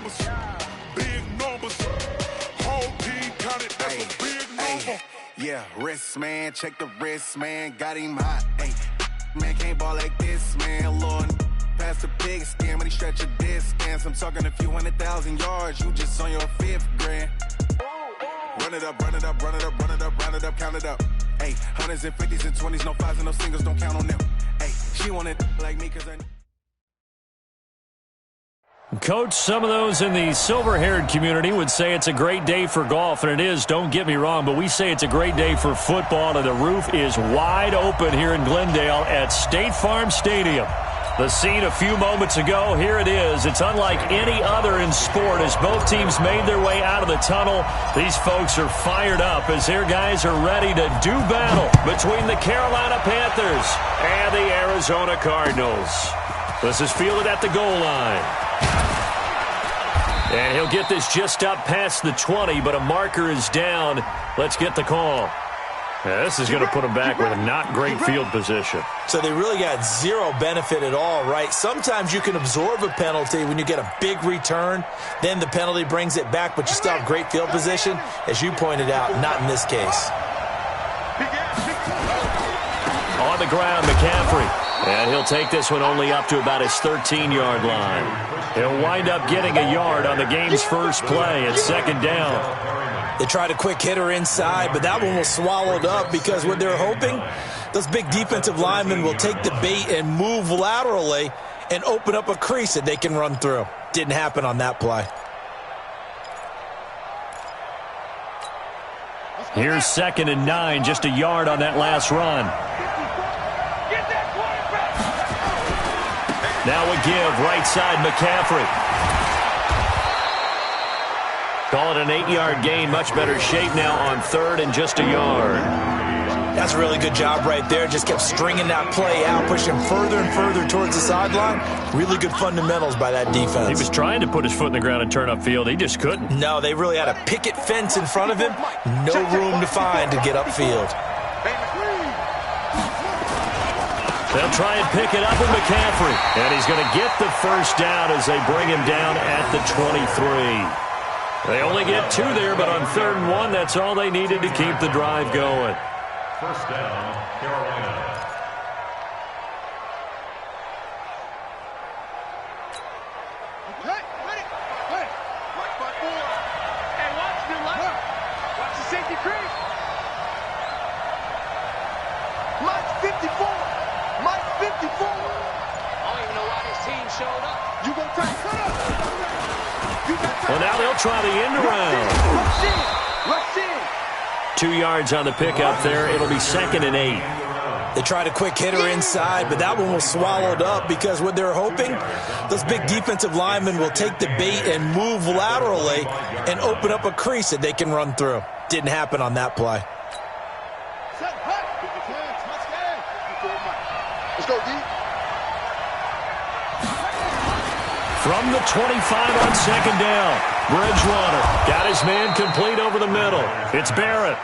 numbers. Big numbers. Whole team counted, that's a big number. Yeah, wrist, man. Check the wrist, man. Got him hot. Ay, man, can't ball like this, man. Lord, past the pig skin when he stretch a distance. I'm talking a few 100,000 yards. You just on your 5th grand. Run it up, run it up, run it up, run it up, run it up, count it up. Ay, hundreds and 50s and 20s, no 5s and no singles, don't count on them. Ay, she want it like me, cause I... Coach, some of those in the silver-haired community would say it's a great day for golf, and it is, don't get me wrong, but we say it's a great day for football, and the roof is wide open here in Glendale at State Farm Stadium. The scene a few moments ago, here it is. It's unlike any other in sport as both teams made their way out of the tunnel. These folks are fired up as their guys are ready to do battle between the Carolina Panthers and the Arizona Cardinals. This is fielded at the goal line. And he'll get this just up past the 20, but a marker is down. Let's get the call. Yeah, this is going to put them back with a not great field position. So they really got zero benefit at all, right? Sometimes you can absorb a penalty when you get a big return. Then the penalty brings it back, but you still have great field position. As you pointed out, not in this case. On the ground, McCaffrey. And he'll take this one only up to about his 13-yard line. He'll wind up getting a yard on the game's first play at 2nd down. They tried a quick hitter inside, but that one was swallowed up because what they're hoping, those big defensive linemen will take the bait and move laterally and open up a crease that they can run through. Didn't happen on that play. Here's 2nd and 9, just a yard on that last run. Now a give, right side, McCaffrey. Call it an 8-yard gain, much better shape now on 3rd and just a yard. That's a really good job right there. Just kept stringing that play out, pushing further and further towards the sideline. Really good fundamentals by that defense. He was trying to put his foot in the ground and turn upfield. He just couldn't. No, they really had a picket fence in front of him. No room to find to get upfield. They'll try and pick it up with McCaffrey. And he's going to get the first down as they bring him down at the 23. They only get 2 there, but on 3rd and 1, that's all they needed to keep the drive going. First down, Carolina. Hey, watch my boy. Hey, watch the left. Watch the safety creep. Mike's 54. Mike's 54. I don't even know why this team showed up. You gonna try? Well, now they'll try the end around. Rush in. 2 yards on the pickup there. It'll be 2nd and 8. They tried a quick hitter inside, but that one was swallowed up because what they're hoping, those big defensive linemen will take the bait and move laterally and open up a crease that they can run through. Didn't happen on that play. Let's go, D. From the 25 on 2nd down, Bridgewater got his man complete over the middle. It's Barrett.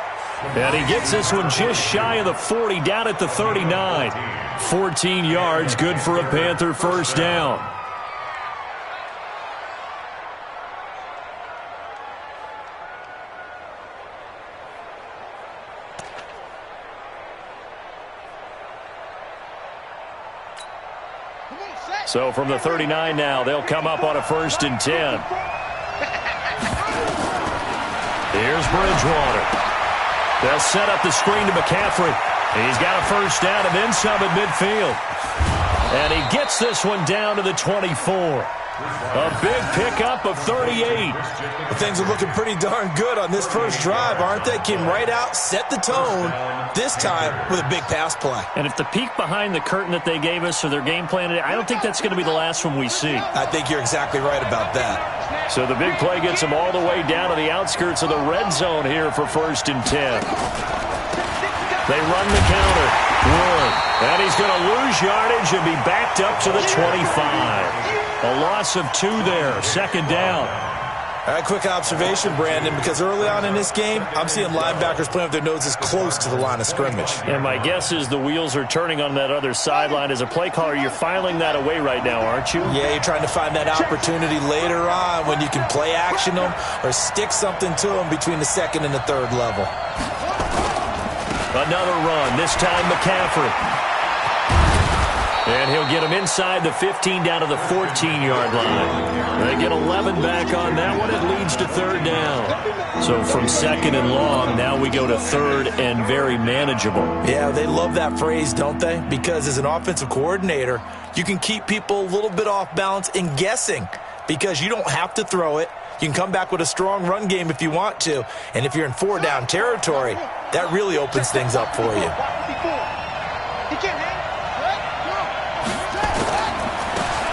And he gets this one just shy of the 40, down at the 39. 14 yards, good for a Panther first down. So from the 39 now, they'll come up on a 1st and 10. Here's Bridgewater. They'll set up the screen to McCaffrey. He's got a first down and then some at midfield. And he gets this one down to the 24. A big pickup of 38. Well, things are looking pretty darn good on this first drive, aren't they? Came right out, set the tone, this time with a big pass play. And if the peek behind the curtain that they gave us or their game plan today, I don't think that's going to be the last one we see. I think you're exactly right about that. So the big play gets them all the way down to the outskirts of the red zone here for 1st and 10. They run the counter. Wood. And he's going to lose yardage and be backed up to the 25. A loss of 2 there. 2nd down. All right, quick observation, Brandon, because early on in this game, I'm seeing linebackers playing with their noses close to the line of scrimmage. And my guess is the wheels are turning on that other sideline. As a play caller, you're filing that away right now, aren't you? Yeah, you're trying to find that opportunity later on when you can play action them or stick something to them between the second and the third level. Another run, this time McCaffrey. And he'll get him inside the 15 down to the 14-yard line. They get 11 back on that one. It leads to third down. So from second and long, now we go to third and very manageable. Yeah, they love that phrase, don't they? Because as an offensive coordinator, you can keep people a little bit off balance and guessing because you don't have to throw it. You can come back with a strong run game if you want to. And if you're in four-down territory, that really opens things up for you.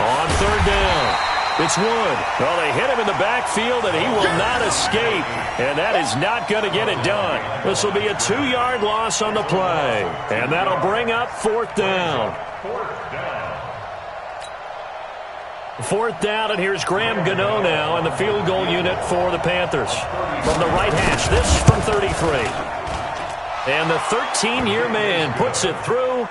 On third down, it's Wood. Well, they hit him in the backfield, and he will not escape. And that is not going to get it done. This will be a 2-yard loss on the play. And that'll bring up fourth down. Fourth down, and here's Graham Gano now in the field goal unit for the Panthers. From the right hash, this from 33. And the 13-year man puts it through.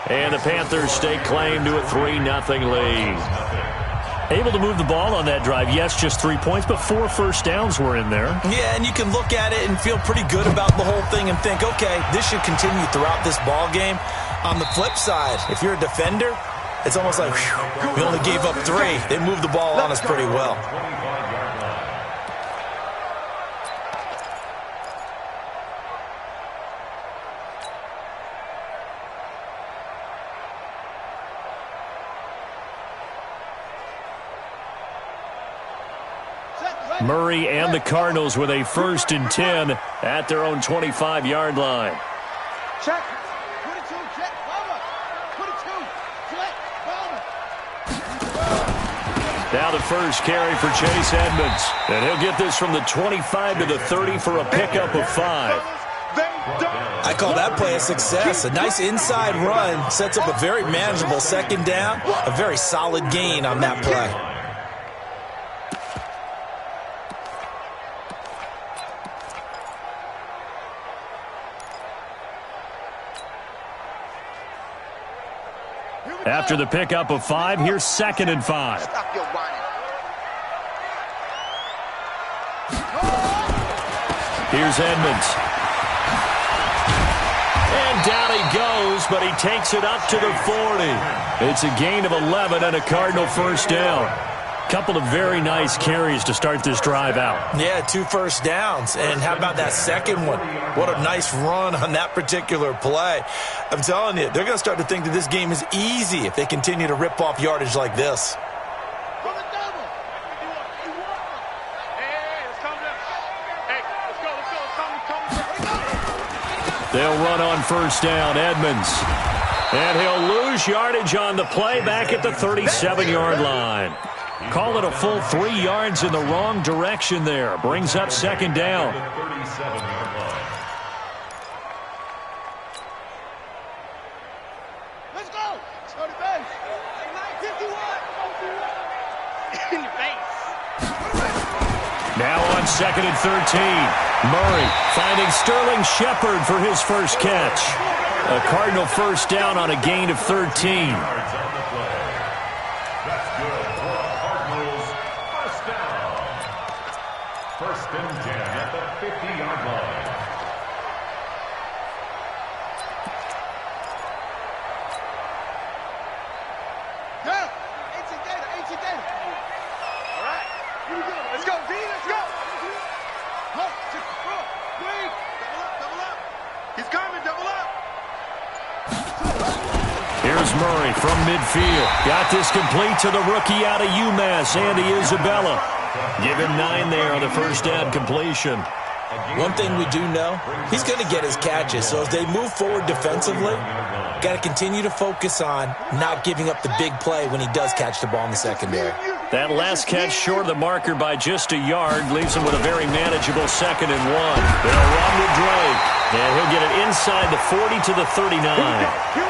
And the Panthers stake claim to a 3-0 lead. Able to move the ball on that drive. Yes, just 3 points, but 4 first downs were in there. Yeah, and you can look at it and feel pretty good about the whole thing and think, okay, this should continue throughout this ball game. On the flip side, if you're a defender, it's almost like, whew, we only gave up 3. They moved the ball on us pretty well. Murray and the Cardinals with a 1st and 10 at their own 25-yard line. Check. 22, check. Bomber. 22, check. Bomber. Now the first carry for Chase Edmonds. And he'll get this from the 25 to the 30 for a pickup of 5. I call that play a success. A nice inside run sets up a very manageable second down. A very solid gain on that play. After the pickup of 5, here's 2nd and 5. Stop your whining. Here's Edmonds. And down he goes, but he takes it up to the 40. It's a gain of 11 and a Cardinal first down. Couple of very nice carries to start this drive out. Yeah, 2 first downs. And how about that second one? What a nice run on that particular play. I'm telling you, they're going to start to think that this game is easy if they continue to rip off yardage like this. They'll run on first down, Edmonds. And he'll lose yardage on the play back at the 37-yard line. Call it a full 3 yards in the wrong direction there. Brings up second down. Let's go. Let's go to base. 51. In the face. Now on 2nd and 13. Murray finding Sterling Shepard for his first catch. A Cardinal first down on a gain of 13. Murray from midfield. Got this complete to the rookie out of UMass, Andy Isabella. Give him 9 there on the first down completion. One thing we do know, he's going to get his catches. So as they move forward defensively, got to continue to focus on not giving up the big play when he does catch the ball in the secondary. That last catch short of the marker by just a yard leaves him with a very manageable 2nd and 1. They'll run with Drake. And he'll get it inside the 40 to the 39.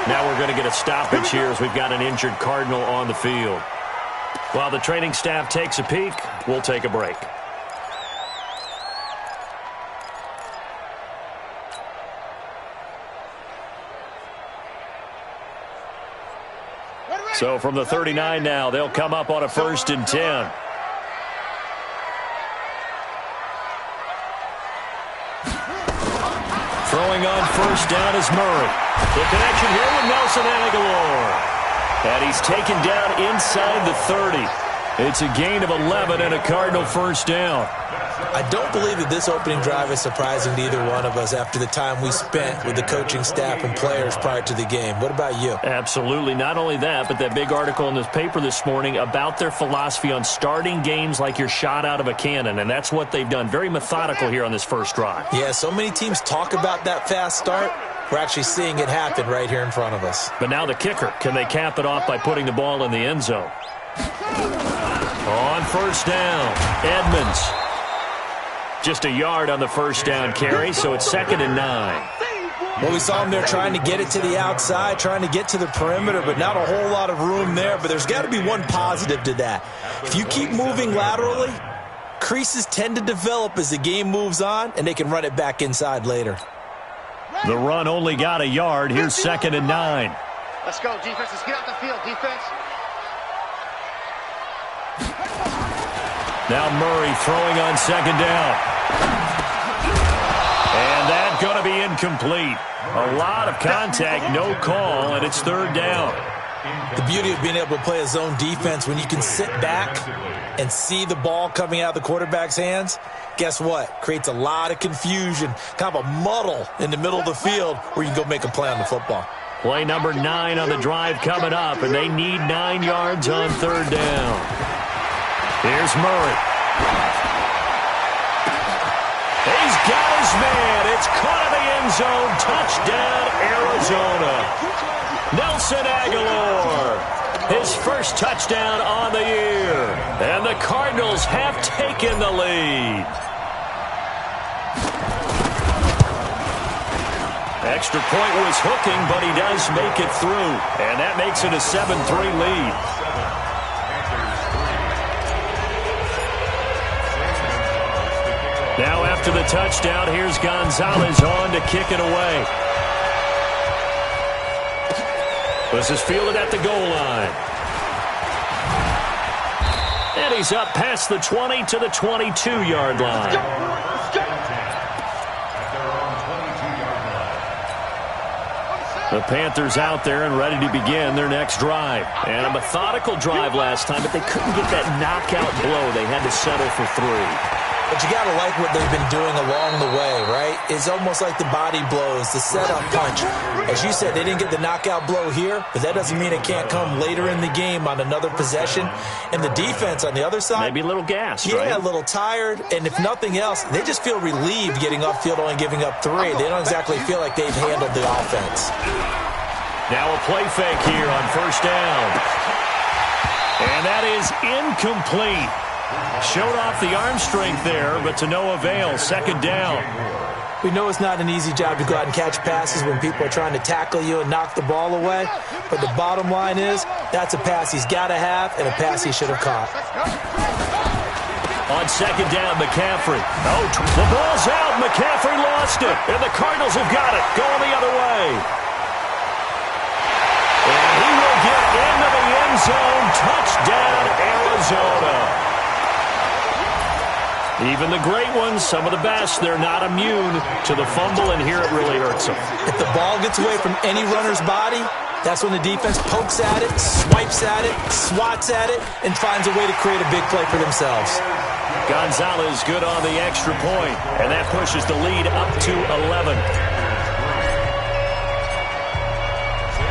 Now we're going to get a stoppage here as we've got an injured Cardinal on the field. While the training staff takes a peek, we'll take a break. So from the 39 now, they'll come up on a 1st and 10. Throwing on 1st down is Murray. The connection here with Nelson Aguilar. And he's taken down inside the 30. It's a gain of 11 and a Cardinal 1st down. I don't believe that this opening drive is surprising to either one of us after the time we spent with the coaching staff and players prior to the game. What about you? Absolutely. Not only that, but that big article in this paper this morning about their philosophy on starting games like you're shot out of a cannon, and that's what they've done. Very methodical here on this first drive. Yeah, so many teams talk about that fast start. We're actually seeing it happen right here in front of us. But now the kicker. Can they cap it off by putting the ball in the end zone? On 1st down, Edmonds. Just a yard on the 1st down carry, so it's 2nd and 9. Well, we saw him there trying to get it to the outside, trying to get to the perimeter, but not a whole lot of room there. But there's got to be one positive to that. If you keep moving laterally, creases tend to develop as the game moves on, and they can run it back inside later. The run only got a yard. Here's 2nd and 9. Let's go, defense. Let's get out the field, defense. Now Murray throwing on 2nd down. And that's going to be incomplete. A lot of contact, no call, and it's 3rd down. The beauty of being able to play a zone defense when you can sit back and see the ball coming out of the quarterback's hands, guess what? Creates a lot of confusion, kind of a muddle in the middle of the field where you can go make a play on the football. Play number 9 on the drive coming up, and they need 9 yards on 3rd down. Here's Murray. He's got his man. It's caught in the end zone. Touchdown, Arizona. Nelson Aguilar. His first touchdown on the year. And the Cardinals have taken the lead. Extra point was hooking, but he does make it through. And that makes it a 7-3 lead. Now after the touchdown, here's Gonzalez on to kick it away. This is fielded at the goal line. And he's up past the 20 to the 22-yard line. The Panthers out there and ready to begin their next drive. And a methodical drive last time, but they couldn't get that knockout blow. They had to settle for 3. But you got to like what they've been doing along the way, right? It's almost like the body blows, the setup punch. As you said, they didn't get the knockout blow here, but that doesn't mean it can't come later in the game on another possession. And the defense on the other side, maybe a little gassed, yeah, right? A little tired. And if nothing else, they just feel relieved getting upfield, only giving up 3. They don't exactly feel like they've handled the offense. Now a play fake here on 1st down. And that is incomplete. Showed off the arm strength there, but to no avail. 2nd down. We know it's not an easy job to go out and catch passes when people are trying to tackle you and knock the ball away. But the bottom line is, that's a pass he's got to have and a pass he should have caught. On 2nd down, McCaffrey. Oh, the ball's out. McCaffrey lost it. And the Cardinals have got it. Going the other way. And he will get into the end zone. Touchdown, Arizona. Even the great ones, some of the best, they're not immune to the fumble, and here it really hurts them. If the ball gets away from any runner's body, that's when the defense pokes at it, swipes at it, swats at it, and finds a way to create a big play for themselves. Gonzalez good on the extra point, and that pushes the lead up to 11.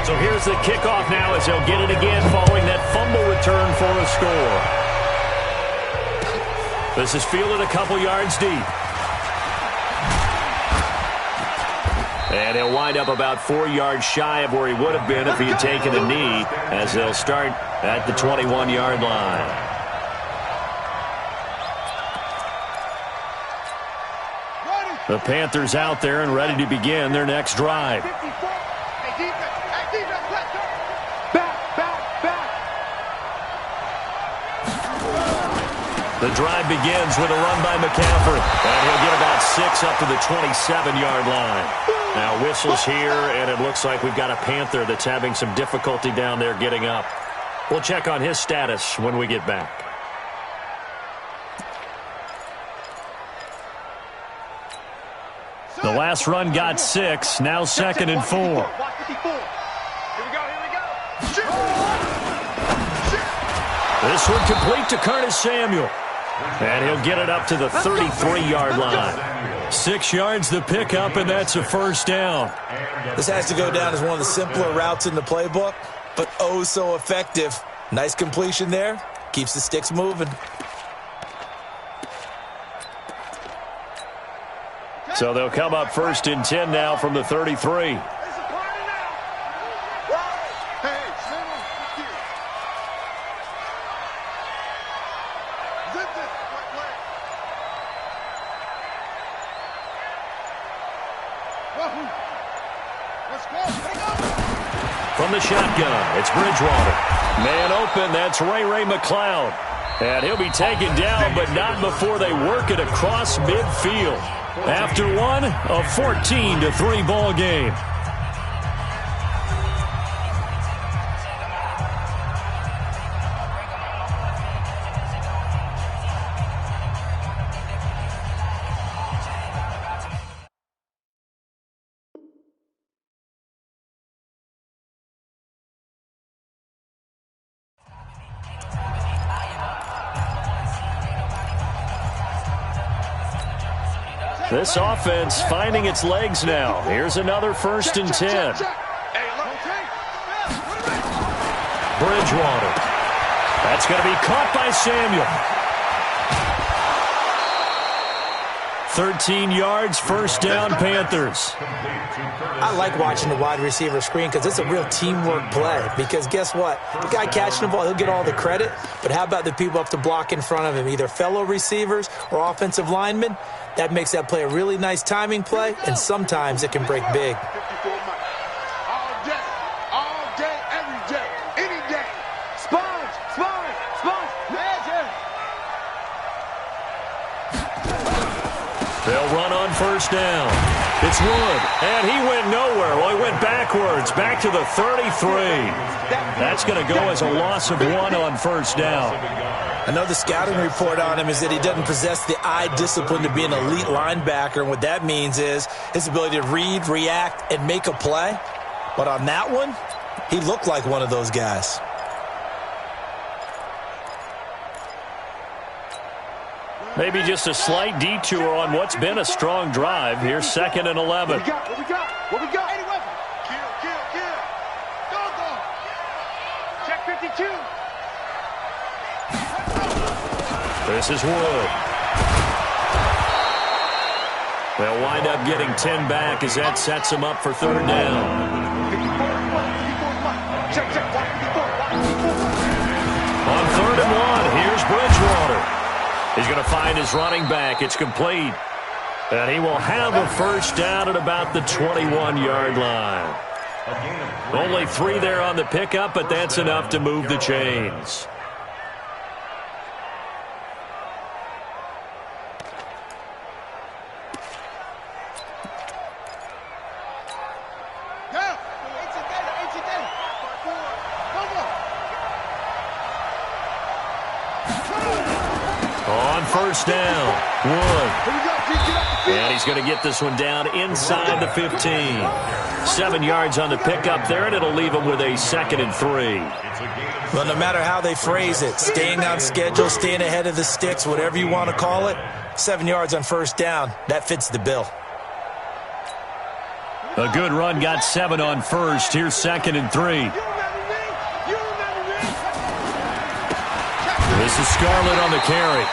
So here's the kickoff now as they'll get it again following that fumble return for a score. This is fielded a couple yards deep. And he'll wind up about 4 yards shy of where he would have been if he had taken a knee, as they'll start at the 21-yard line. The Panthers out there and ready to begin their next drive. The drive begins with a run by McCaffrey. And he'll get about 6 up to the 27-yard line. Now whistles here, and it looks like we've got a Panther that's having some difficulty down there getting up. We'll check on his status when we get back. The last run got 6, now 2nd and 4. Here we go. This one complete to Curtis Samuel. And he'll get it up to the 33-yard line. 6 yards the pickup, and that's a first down. This has to go down as one of the simpler routes in the playbook, but oh so effective. Nice completion there. Keeps the sticks moving. So they'll come up 1st and 10 now from the 33. From the shotgun, it's Bridgewater. Man open, that's Ray McLeod. And he'll be taken down, but not before they work it across midfield. After one, a 14-3 ball game. This offense finding its legs now. Here's another 1st and 10. Bridgewater. That's going to be caught by Samuel. 13 yards, first down, Panthers. I like watching the wide receiver screen because it's a real teamwork play. Because guess what? The guy catching the ball, he'll get all the credit. But how about the people up to block in front of him, either fellow receivers or offensive linemen? That makes that play a really nice timing play, and sometimes it can break big. All day, every day, any day. Sponge, magic. They'll run on 1st down. It's Wood, and he went nowhere. Well, he went backwards, back to the 33. That's going to go as a loss of 1 on 1st down. I know the scouting report on him is that he doesn't possess the eye discipline to be an elite linebacker, and what that means is his ability to read, react, and make a play. But on that one, he looked like one of those guys. Maybe just a slight detour on what's been a strong drive. Here's 2nd and 11. What we got? Any weapon. Kill. Go. Check 52. This is Wood. They'll wind up getting 10 back as that sets them up for 3rd down. On 3rd and 1, here's Bridgewater. He's going to find his running back. It's complete. And he will have a first down at about the 21-yard line. Only 3 there on the pickup, but that's enough to move the chains. On 1st down, Wood. And he's going to get this one down inside the 15. 7 yards on the pickup there, and it'll leave him with a 2nd and 3. Well, no matter how they phrase it, staying on schedule, staying ahead of the sticks, whatever you want to call it, 7 yards on 1st down, that fits the bill. A good run got 7 on 1st. Here's 2nd and 3. This is Scarlett on the carry.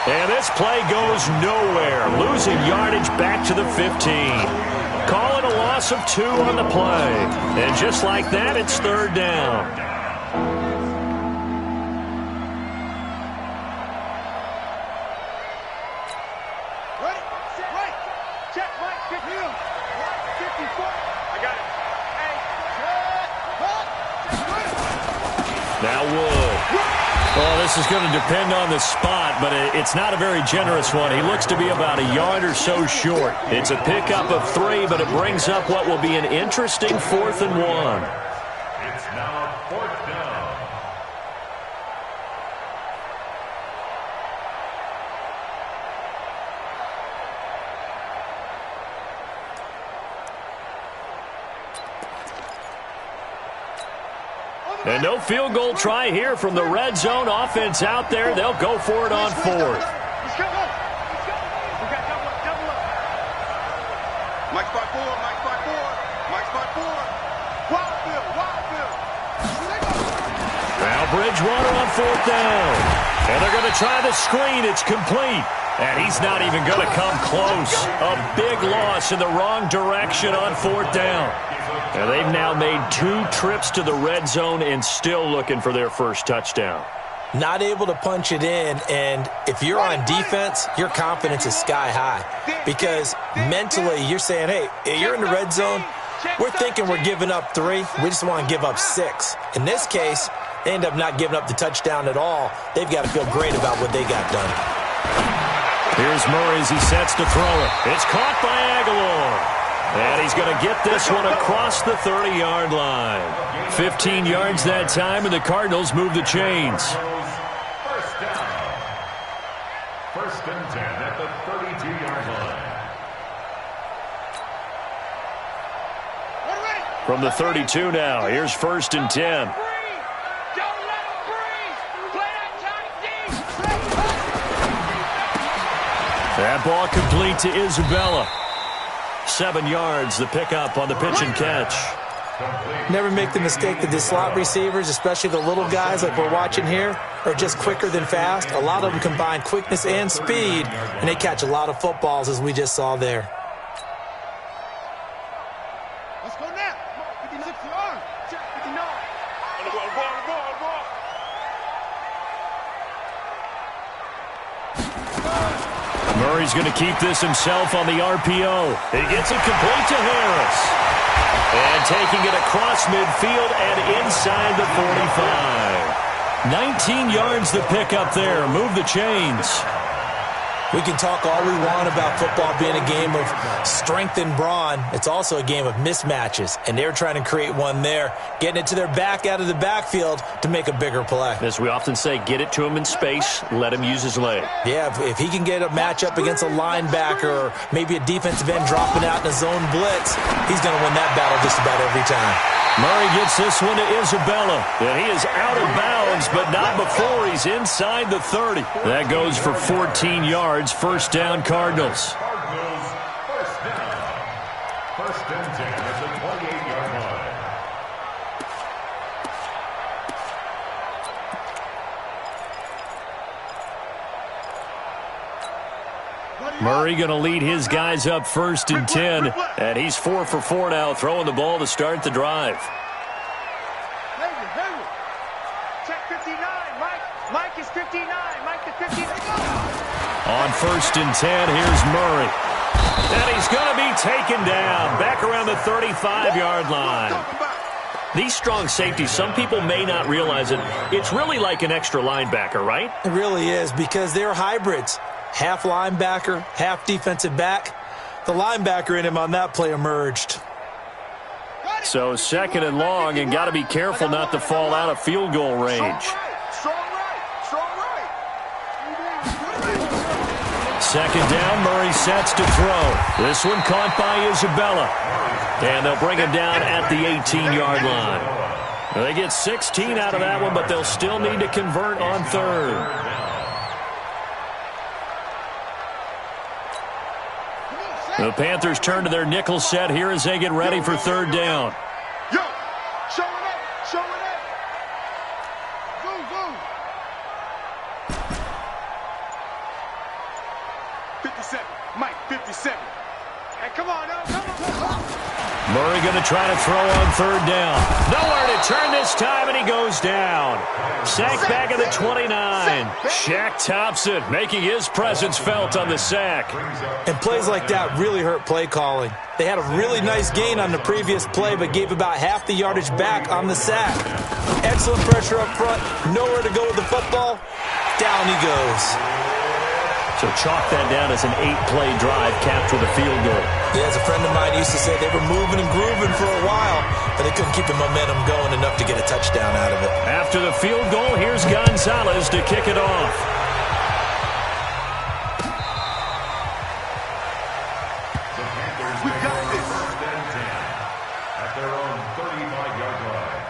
And this play goes nowhere. Losing yardage back to the 15. Call it a loss of 2 on the play. And just like that, it's 3rd down. Ready? Right. Check, Mike. 54. I got it. Now Wood. Well, this is going to depend on the spot, but it's not a very generous one. He looks to be about a yard or so short. It's a pickup of 3, but it brings up what will be an interesting 4th and 1. It's now 4th down. And no field goal try here from the red zone. Offense out there. They'll go for it on fourth. Let's go. We got double up. Mike's by four. Wild. Now Bridgewater on fourth down. And they're going to try the screen. It's complete. And he's not even going to come close. A big loss in the wrong direction on fourth down. And they've now made 2 trips to the red zone and still looking for their first touchdown. Not able to punch it in, and if you're on defense, your confidence is sky high. Because mentally, you're saying, hey, you're in the red zone. We're thinking we're giving up 3. We just want to give up 6. In this case, they end up not giving up the touchdown at all. They've got to feel great about what they got done. Here's Murray as he sets to throw it. It's caught by Aguilar. And he's going to get this one across the 30-yard line. 15 yards that time, and the Cardinals move the chains. First down. 1st and 10 at the 32-yard line. From the 32 now, here's 1st and 10. That ball complete to Isabella. 7 yards, the pickup on the pitch and catch. Never make the mistake that the slot receivers, especially the little guys like we're watching here, are just quicker than fast. A lot of them combine quickness and speed, and they catch a lot of footballs, as we just saw there. Let's go now. 56 yards. 59. Murray's going to keep this himself on the RPO. He gets it complete to Harris. And taking it across midfield and inside the 45. 19 yards the pickup there. Move the chains. We can talk all we want about football being a game of strength and brawn. It's also a game of mismatches, and they're trying to create one there, getting it to their back out of the backfield to make a bigger play. As we often say, get it to him in space, let him use his leg. Yeah, if he can get a matchup against a linebacker or maybe a defensive end dropping out in a zone blitz, he's going to win that battle just about every time. Murray gets this one to Isabella. And he is out of bounds, but not before he's inside the 30. That goes for 14 yards. First down, Cardinals. Cardinals, first down. 1st and 10 at the 28-yard line. Murray going to lead his guys up 1st and 10. And he's 4 for 4 now, throwing the ball to start the drive. Check 59. Mike is 59. Mike to 59. On 1st and 10, here's Murray. And he's going to be taken down back around the 35-yard line. These strong safeties, some people may not realize it. It's really like an extra linebacker, right? It really is, because they're hybrids. Half linebacker, half defensive back. The linebacker in him on that play emerged. So 2nd and long, and got to be careful not to fall out of field goal range. Strong right. 2nd down, Murray sets to throw. This one caught by Isabella. And they'll bring him down at the 18-yard line. They get 16 out of that one, but they'll still need to convert on 3rd. The Panthers turn to their nickel set here as they get ready for 3rd down. Yo, show it up. Zoom. 57. Mike, 57. Hey, come on. Murray going to try to throw on 3rd down. Nowhere to turn this time, and he goes down. Sack back at the 29. Shaq Thompson making his presence felt on the sack. And plays like that really hurt play calling. They had a really nice gain on the previous play, but gave about half the yardage back on the sack. Excellent pressure up front. Nowhere to go with the football. Down he goes. So chalk that down as an 8-play drive capped with a field goal. Yeah, as a friend of mine used to say, they were moving and grooving for a while, but they couldn't keep the momentum going enough to get a touchdown out of it. After the field goal, here's Gonzalez to kick it off. The Panthers make it 1st and 10 at their own 35-yard line.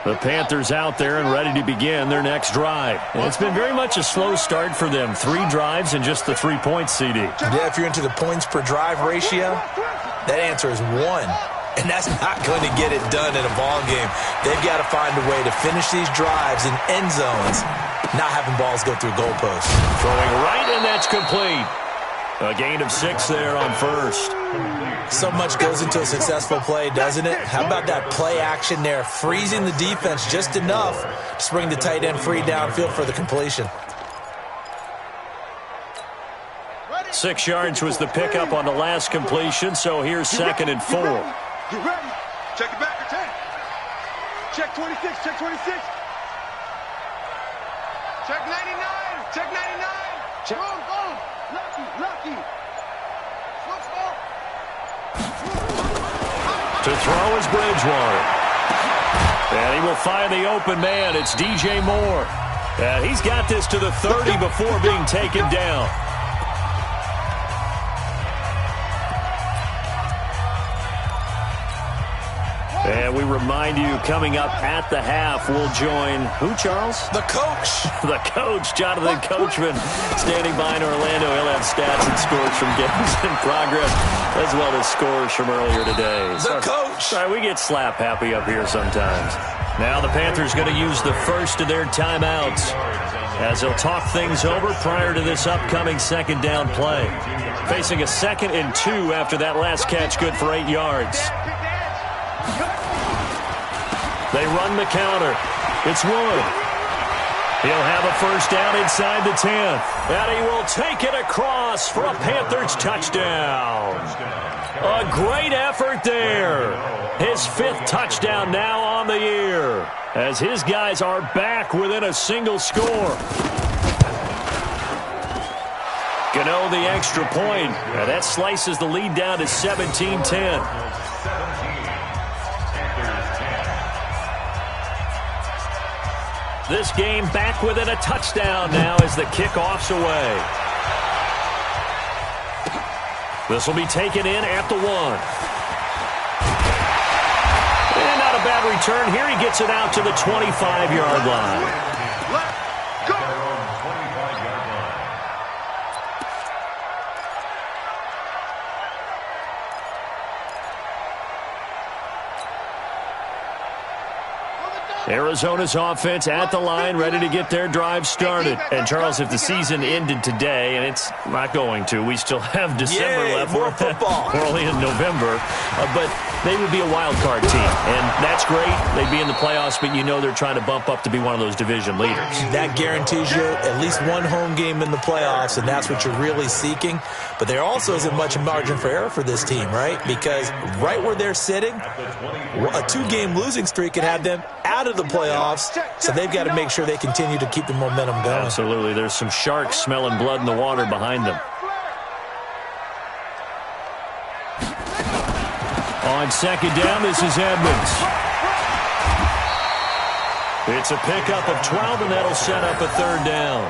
The Panthers out there and ready to begin their next drive. And it's been very much a slow start for them. 3 drives and just the 3 points, CD. Yeah, if you're into the points per drive ratio, that answer is 1. And that's not going to get it done in a ball game. They've got to find a way to finish these drives in end zones, not having balls go through goalposts. Throwing right, and that's complete. A gain of 6 there on first. So much goes into a successful play, doesn't it? How about that play action there, freezing the defense just enough to bring the tight end free downfield for the completion. 6 yards was the pickup on the last completion, so here's 2nd and 4. Get ready. Check it back. Attack. Check 26. Check 26. Check 99. Check 99. Check. Boom. Lucky. To throw is Bridgewater. And he will find the open man. It's DJ Moore. And he's got this to the 30 before being taken down. And we remind you, coming up at the half, we'll join who, Charles? The coach. The coach, Jonathan Coachman, standing by in Orlando. He'll have stats and scores from games in progress, as well as scores from earlier today. The coach. Sorry, we get slap happy up here sometimes. Now the Panthers going to use the first of their timeouts as they'll talk things over prior to this upcoming 2nd down play. Facing a 2nd and 2 after that last catch, good for 8 yards. They run the counter. It's Wood. He'll have a first down inside the 10. And he will take it across for a Panthers touchdown. A great effort there. His 5th touchdown now on the year, as his guys are back within a single score. Gano the extra point. And that slices the lead down to 17-10. This game back within a touchdown now as the kickoff's away. This will be taken in at the 1. And not a bad return here. He gets it out to the 25-yard line. Arizona's offense at the line, ready to get their drive started. And, Charles, if the season ended today, and it's not going to, we still have December left. More football. We're only in November. But they would be a wild card team, and that's great. They'd be in the playoffs, but you know they're trying to bump up to be one of those division leaders. That guarantees you at least one home game in the playoffs, and that's what you're really seeking. But there also isn't much margin for error for this team, right? Because right where they're sitting, a 2-game losing streak could have them out of the playoffs, so they've got to make sure they continue to keep the momentum going. Absolutely. There's some sharks smelling blood in the water behind them. On 2nd down, this is Edmonds. It's a pickup of 12, and that'll set up a 3rd down.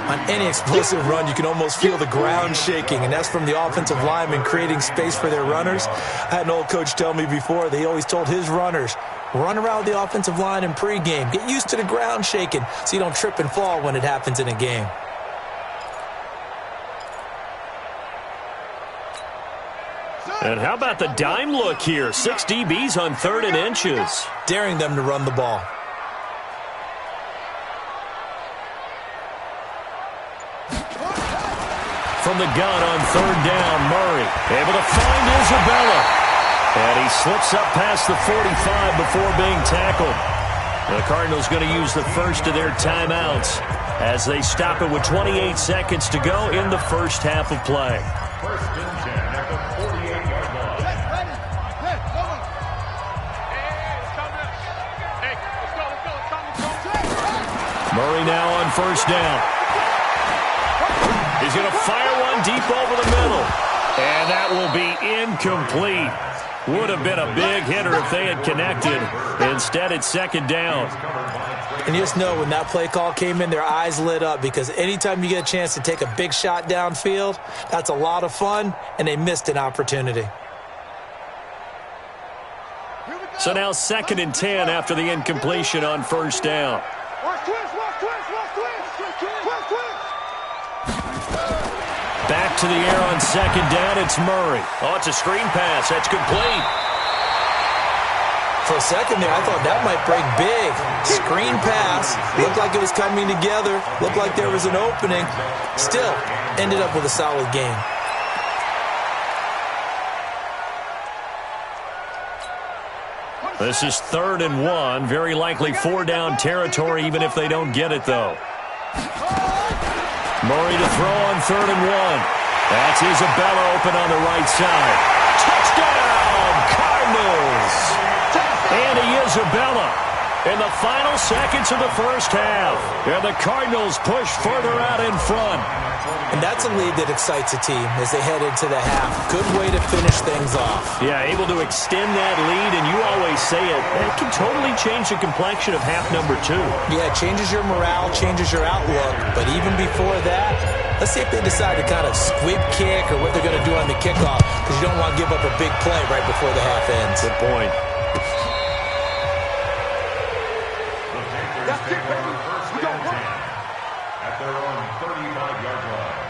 On any explosive run, you can almost feel the ground shaking, and that's from the offensive linemen creating space for their runners. I had an old coach tell me before, he always told his runners, run around the offensive line in pregame. Get used to the ground shaking so you don't trip and fall when it happens in a game. And how about the dime look here? 6 DBs on 3rd and inches. Daring them to run the ball. From the gun on 3rd down, Murray able to find Isabella. And he slips up past the 45 before being tackled. The Cardinals going to use the first of their timeouts as they stop it with 28 seconds to go in the first half of play. 1st and 10 at the 48-yard line. Murray now on 1st down. He's going to fire one deep over the middle. And that will be incomplete. Would have been a big hitter if they had connected. Instead, it's 2nd down. And you just know when that play call came in, their eyes lit up, because anytime you get a chance to take a big shot downfield, that's a lot of fun, and they missed an opportunity. So now 2nd and 10 after the incompletion on first down. Back to the air on 2nd down, it's Murray. Oh, it's a screen pass. That's complete. For a second there, I thought that might break big. Screen pass. Looked like it was coming together. Looked like there was an opening. Still, ended up with a solid game. This is 3rd and 1. Very likely 4-down territory, even if they don't get it, though. Murray to throw on 3rd and 1. That's Isabella open on the right side. Touchdown, Cardinals! Andy Isabella in the final seconds of the first half. And the Cardinals push further out in front. And that's a lead that excites a team as they head into the half. Good way to finish things off. Yeah, able to extend that lead, and you always say it can totally change the complexion of half number 2. Yeah, it changes your morale, changes your outlook. But even before that, let's see if they decide to kind of squib kick or what they're going to do on the kickoff, because you don't want to give up a big play right before the half ends. Good point. That's it, baby. We got 1. At their own 35-yard line.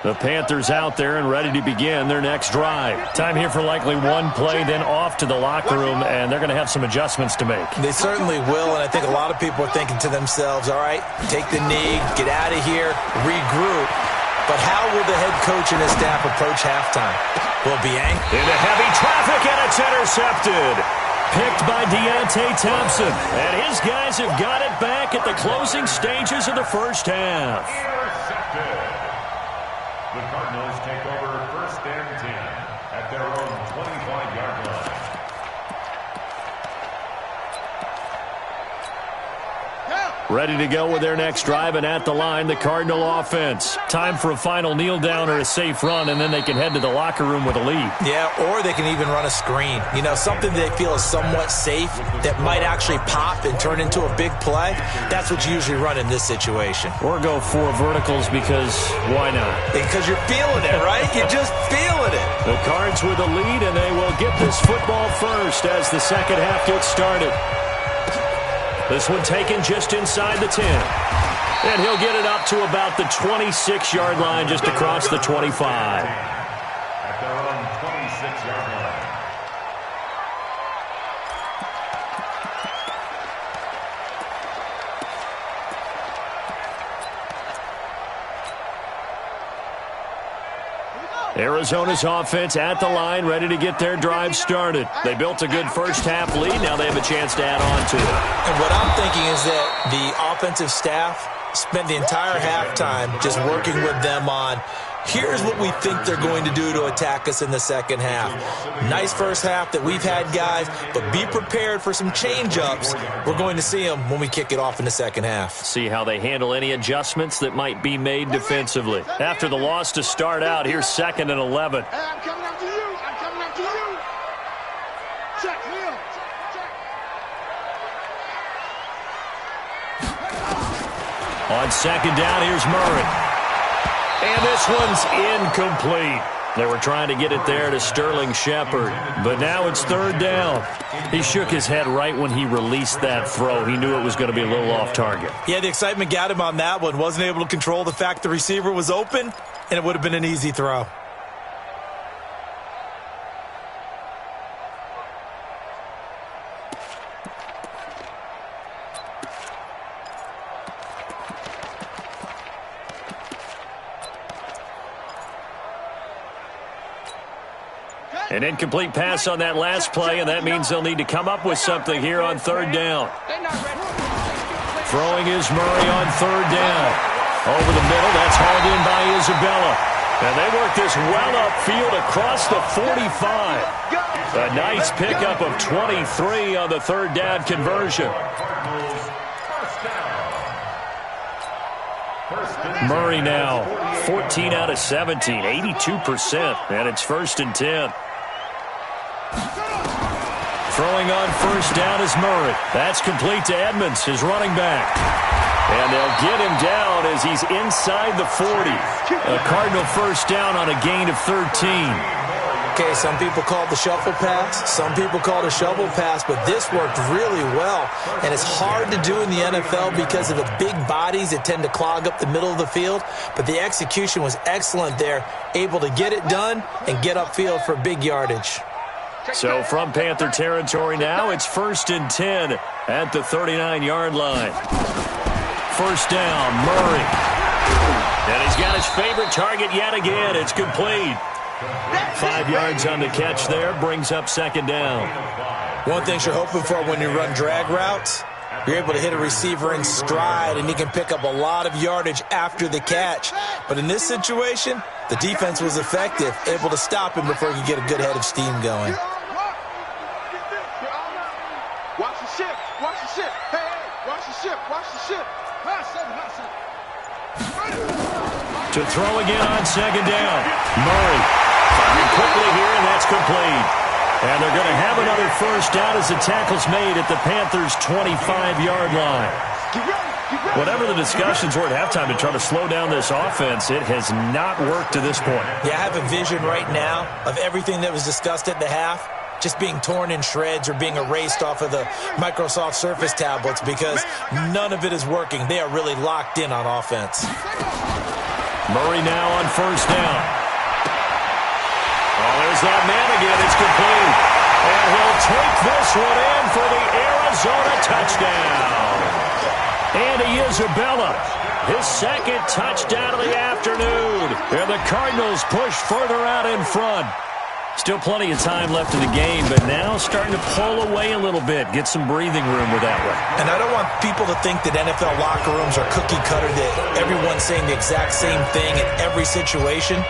The Panthers out there and ready to begin their next drive. Time here for likely one play, then off to the locker room, and they're going to have some adjustments to make. They certainly will, and I think a lot of people are thinking to themselves, all right, take the knee, get out of here, regroup. But how will the head coach and his staff approach halftime? Will it be angry? Into heavy traffic, and it's intercepted. Picked by Deontay Thompson. And his guys have got it back at the closing stages of the first half. Intercepted. The Cardinals take over 1st and 10 at their own 25-yard line. Ready to go with their next drive, and at the line, the Cardinal offense. Time for a final kneel down or a safe run, and then they can head to the locker room with a lead. Yeah, or they can even run a screen. You know, something they feel is somewhat safe that might actually pop and turn into a big play. That's what you usually run in this situation. Or go 4 verticals, because why not? Because you're feeling it, right? You're just feeling it. The Cards with a lead, and they will get this football first as the second half gets started. This one taken just inside the 10. And he'll get it up to about the 26-yard line, just across the 25. At their own 26-yard line. Arizona's offense at the line, ready to get their drive started. They built a good first half lead. Now they have a chance to add on to it. And what I'm thinking is that the offensive staff spent the entire halftime just working with them on, here's what we think they're going to do to attack us in the second half. Nice first half that we've had, guys, but be prepared for some change-ups. We're going to see them when we kick it off in the second half. See how they handle any adjustments that might be made defensively. After the loss to start out, here's 2nd and 11. Hey, I'm coming after you. I'm coming after you. Check, Leo. On 2nd down, here's Murray. And this one's incomplete. They were trying to get it there to Sterling Shepard, but now it's 3rd down. He shook his head right when he released that throw. He knew it was going to be a little off target. Yeah, the excitement got him on that one. Wasn't able to control the fact the receiver was open, and it would have been an easy throw. An incomplete pass on that last play, and that means they'll need to come up with something here on 3rd down. Throwing is Murray on 3rd down. Over the middle, that's hauled in by Isabella. And they work this well upfield across the 45. A nice pickup of 23 on the 3rd down conversion. Murray now 14 out of 17, 82%, and it's 1st and 10. Throwing on 1st down is Murray. That's complete to Edmonds, his running back. And they'll get him down as he's inside the 40. A Cardinal first down on a gain of 13. Okay, some people call it the shuffle pass. Some people call it a shovel pass, but this worked really well. And it's hard to do in the NFL because of the big bodies that tend to clog up the middle of the field. But the execution was excellent there, able to get it done and get upfield for big yardage. So from Panther territory now, it's 1st and 10 at the 39-yard line. First down, Murray. And he's got his favorite target yet again. It's complete. 5 yards on the catch there, brings up 2nd down. One thing you're hoping for when you run drag routes, you're able to hit a receiver in stride, and he can pick up a lot of yardage after the catch. But in this situation, the defense was effective, able to stop him before he could get a good head of steam going. Watch the ship. Watch the ship. Hey, watch the ship. Watch the ship. To throw again on 2nd down. Murray firing quickly here, and that's complete. And they're going to have another first down as the tackle's made at the Panthers' 25-yard line. Whatever the discussions were at halftime to try to slow down this offense, it has not worked to this point. Yeah, I have a vision right now of everything that was discussed at the half just being torn in shreds or being erased off of the Microsoft Surface tablets because none of it is working. They are really locked in on offense. Murray now on first down. Oh, there's that man again. It's complete. And he'll take this one in for the Arizona touchdown. Andy Isabella, his 2nd touchdown of the afternoon. And the Cardinals push further out in front. Still plenty of time left in the game, but now starting to pull away a little bit, get some breathing room with that one. And I don't want people to think that NFL locker rooms are cookie cutter, that everyone's saying the exact same thing in every situation.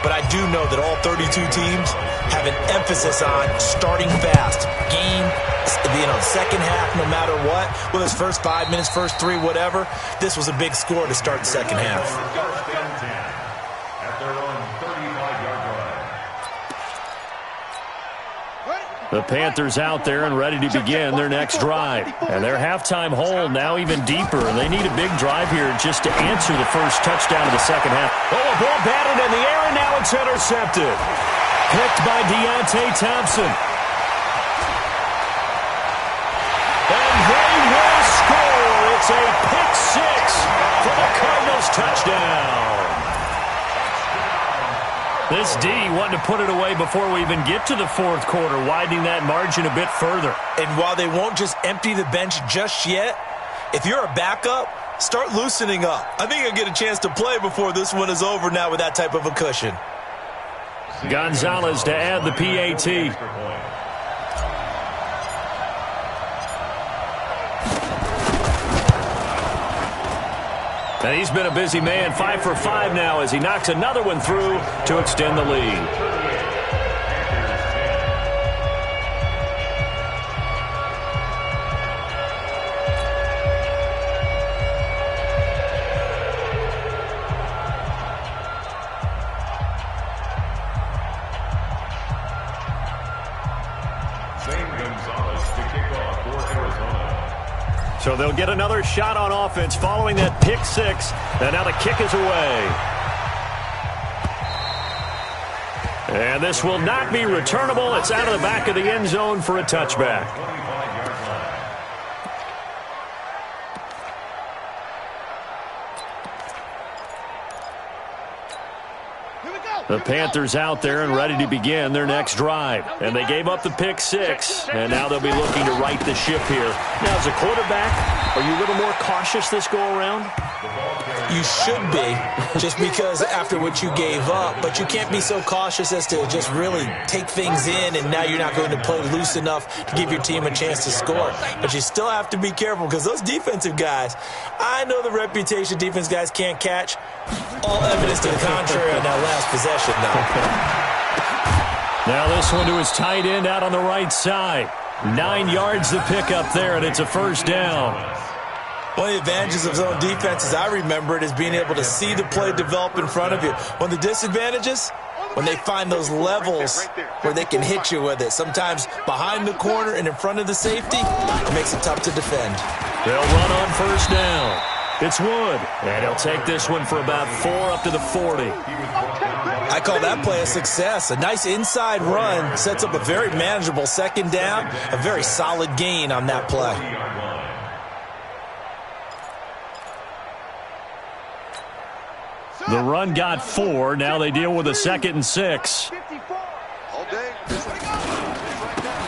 But I do know that all 32 teams have an emphasis on starting fast. Game, second half, no matter what. Whether it's first 5 minutes, first 3, whatever. This was a big score to start the second half. The Panthers out there and ready to begin their next drive. And their halftime hole now even deeper. And they need a big drive here just to answer the first touchdown of the second half. Oh, a ball batted in the air, and now it's intercepted. Picked by Deontay Thompson. And they will score. It's a pick 6 for the Cardinals touchdown. This D wanted to put it away before we even get to the 4th quarter, widening that margin a bit further. And while they won't just empty the bench just yet, if you're a backup, start loosening up. I think you'll get a chance to play before this one is over now with that type of a cushion. Gonzalez to add the PAT. And he's been a busy man, 5 for 5 now as he knocks another one through to extend the lead. So they'll get another shot on offense following that pick 6. And now the kick is away. And this will not be returnable. It's out of the back of the end zone for a touchback. The Panthers out there and ready to begin their next drive. And they gave up the pick 6, and now they'll be looking to right the ship here. Now, as a quarterback, are you a little more cautious this go-around? You should be, just because after what you gave up, but you can't be so cautious as to just really take things in, and now you're not going to play loose enough to give your team a chance to score. But you still have to be careful because those defensive guys, I know the reputation defense guys can't catch. All evidence to the contrary on that last possession, though. Now this one to his tight end out on the right side. 9 yards to pick up there, and it's a first down. One of the advantages of zone defense, as I remember it, is being able to see the play develop in front of you. One of the disadvantages, when they find those levels where they can hit you with it. Sometimes behind the corner and in front of the safety, it makes it tough to defend. They'll run on first down. It's Wood, and he'll take this one for about 4 up to the 40. I call that play a success. A nice inside run sets up a very manageable second down, a very solid gain on that play. The run got 4. Now they deal with a 2nd and 6.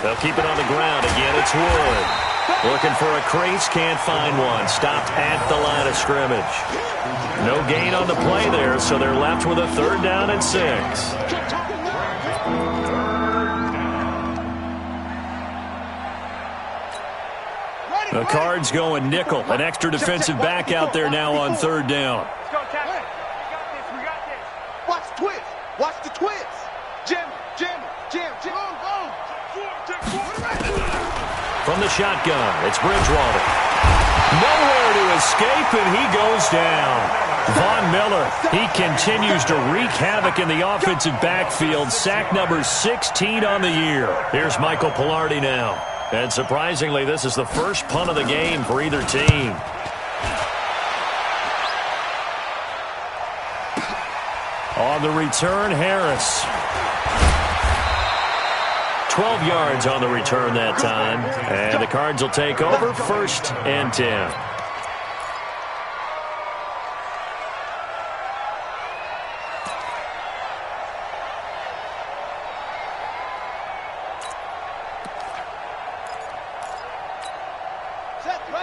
They'll keep it on the ground again. It's Wood. Looking for a crease, can't find one. Stopped at the line of scrimmage. No gain on the play there, so they're left with a 3rd down and 6. The Cards going nickel. An extra defensive back out there now on 3rd down. Watch the twist. Watch the twist. Jam, jam, jam, jam. From the shotgun, it's Bridgewater. Nowhere to escape, and he goes down. Von Miller, he continues to wreak havoc in the offensive backfield. Sack number 16 on the year. Here's Michael Pilardi now. And surprisingly, this is the first punt of the game for either team. On the return, Harris. 12 yards on the return that time. And the Cards will take over 1st and 10.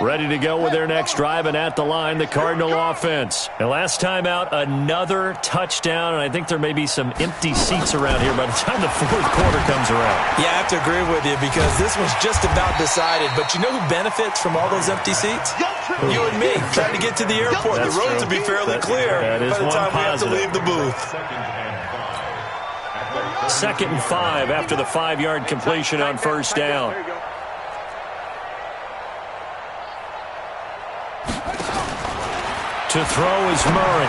Ready to go with their next drive, and at the line, the Cardinal offense. And last time out, another touchdown, and I think there may be some empty seats around here by the time the 4th quarter comes around. Yeah, I have to agree with you because this one's just about decided. But you know who benefits from all those empty seats? You and me, trying to get to the airport. That's the roads true. will be fairly clear that is by the time we have to positive. leave the booth. 2nd and 5 after the 5-yard completion on 1st down. To throw is Murray.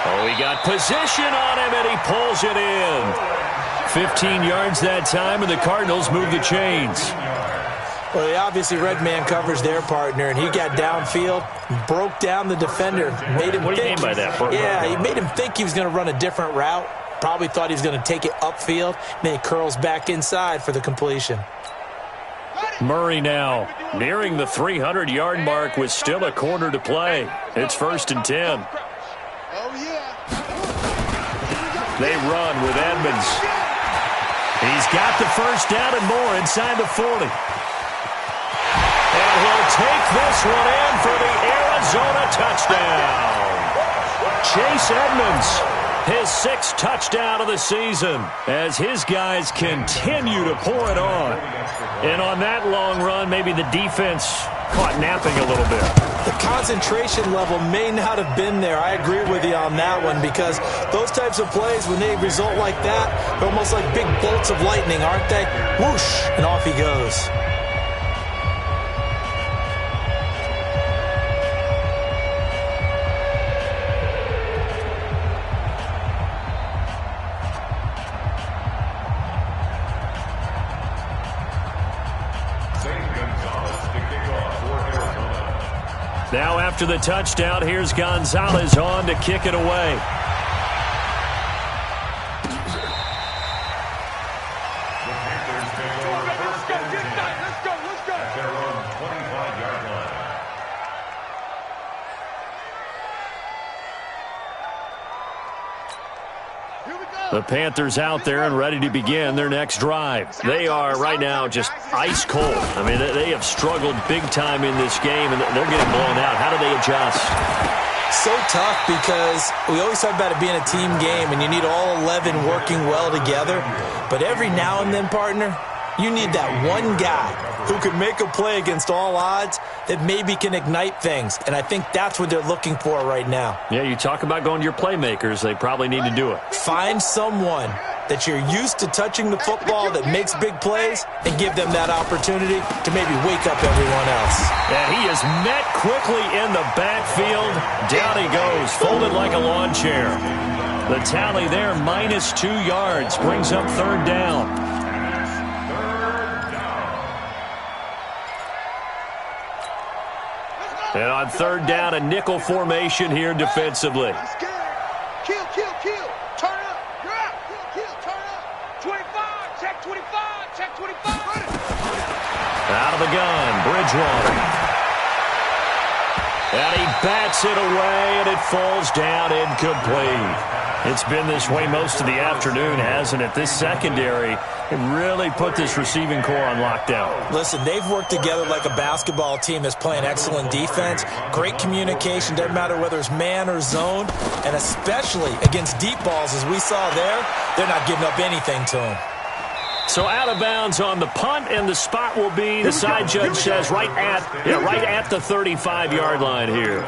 Oh, he got position on him, and he pulls it in. 15 yards that time, and the Cardinals move the chains. Well, they obviously red man covers their partner, and he got downfield, broke down the defender, made him What do you think. mean by that? Yeah, he made him think he was going to run a different route. Probably thought he was going to take it upfield, and then he curls back inside for the completion. Murray now nearing the 300-yard mark with still a quarter to play. It's 1st and 10. They run with Edmonds. He's got the 1st down and more inside the 40. And he'll take this one in for the Arizona touchdown. Chase Edmonds, his 6th touchdown of the season as his guys continue to pour it on. And on that long run, maybe the defense caught napping a little bit. The concentration level may not have been there. I agree with you on that one because those types of plays, when they result like that, they're almost like big bolts of lightning, aren't they? Whoosh, and off he goes. Now after the touchdown, here's Gonzalez on to kick it away. The Panthers take over 1st and 10 at their own 25-yard line. The Panthers out there and ready to begin their next drive. They are right now just ice cold. I mean, they have struggled big time in this game, and they're getting blown out. How do they adjust? So tough because we always talk about it being a team game, and you need all 11 working well together. But every now and then, partner, you need that one guy who can make a play against all odds that maybe can ignite things. And I think that's what they're looking for right now. Yeah, you talk about going to your playmakers. They probably need to do it. Find someone that you're used to touching the football that makes big plays and give them that opportunity to maybe wake up everyone else. And he is met quickly in the backfield. Down he goes, folded like a lawn chair. The tally there, -2 yards, brings up 3rd down. And on third down, a nickel formation here defensively. He's scared. Kill, kill, kill. Turn up. You're out. Kill, kill. Turn up. 25. Check 25. Check 25. Out of the gun, Bridgewater. And he bats it away, and it falls down incomplete. It's been this way most of the afternoon, hasn't it? This secondary really put this receiving core on lockdown. Listen, they've worked together like a basketball team that's playing excellent defense. Great communication, doesn't matter whether it's man or zone. And especially against deep balls, as we saw there, they're not giving up anything to them. So out of bounds on the punt, and the spot will be, the side judge says, right at the 35-yard line here.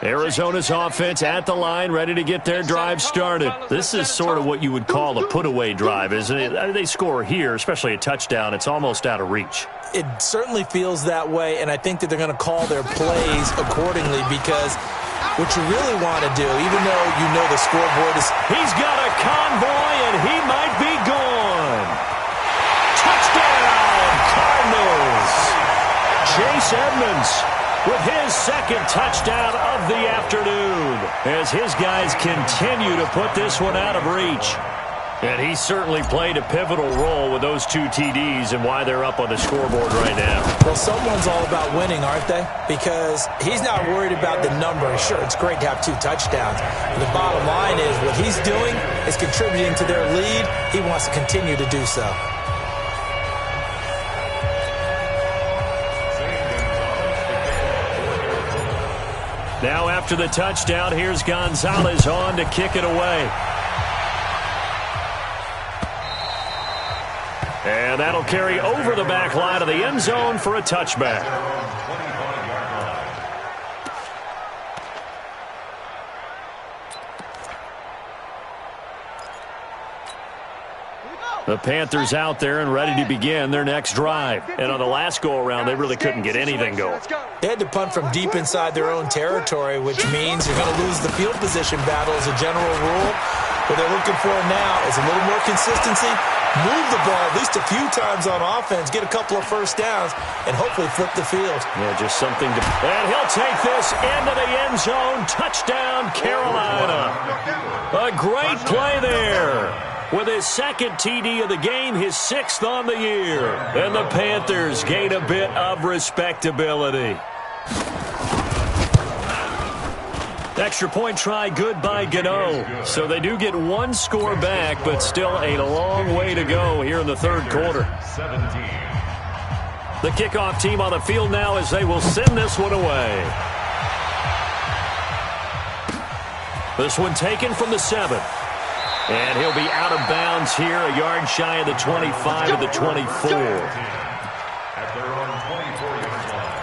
Arizona's offense at the line, ready to get their drive started. This is sort of what you would call a put-away drive, isn't it? They score here, especially a touchdown. It's almost out of reach. It certainly feels that way, and I think that they're going to call their plays accordingly, because what you really want to do, even though you know the scoreboard is... He's got a convoy, and he might be gone. Touchdown, Cardinals. Chase Edmonds with his second touchdown of the afternoon, as his guys continue to put this one out of reach. And he certainly played a pivotal role with those two TDs and why they're up on the scoreboard right now. Well, someone's all about winning, aren't they? Because he's not worried about the number. Sure, it's great to have 2 touchdowns. But the bottom line is what he's doing is contributing to their lead. He wants to continue to do so. Now after the touchdown, here's Gonzalez on to kick it away. And that'll carry over the back line of the end zone for a touchback. The Panthers out there and ready to begin their next drive. And on the last go-around, they really couldn't get anything going. They had to punt from deep inside their own territory, which means you're going to lose the field position battle as a general rule. What they're looking for now is a little more consistency, move the ball at least a few times on offense, get a couple of first downs, and hopefully flip the field. Yeah, just something to... And he'll take this into the end zone. Touchdown, Carolina. A great play there. With his second TD of the game, his 6th on the year. And the Panthers gain a bit of respectability. Extra point try good by Gano. So they do get 1 score back, but still a long way to go here in the third quarter. The kickoff team on the field now as they will send this one away. This one taken from the 7. And he'll be out of bounds here, a yard shy of the 25 to the 24. At their own 24-yard line.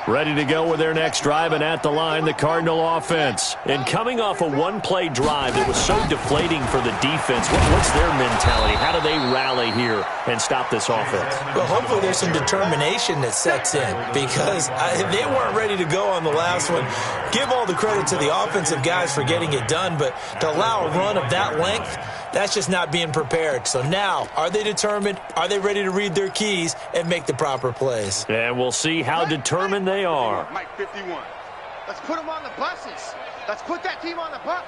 Ready to go with their next drive, and at the line, the Cardinal offense. And coming off a one-play drive that was so deflating for the defense, what's their mentality? How do they rally here and stop this offense? Well, hopefully there's some determination that sets in, because they weren't ready to go on the last one. Give all the credit to the offensive guys for getting it done, but to allow a run of that length, that's just not being prepared. So now, are they determined? Are they ready to read their keys and make the proper plays? And we'll see how determined they are. Mike 51. Let's put them on the buses. Let's put that team on the bus.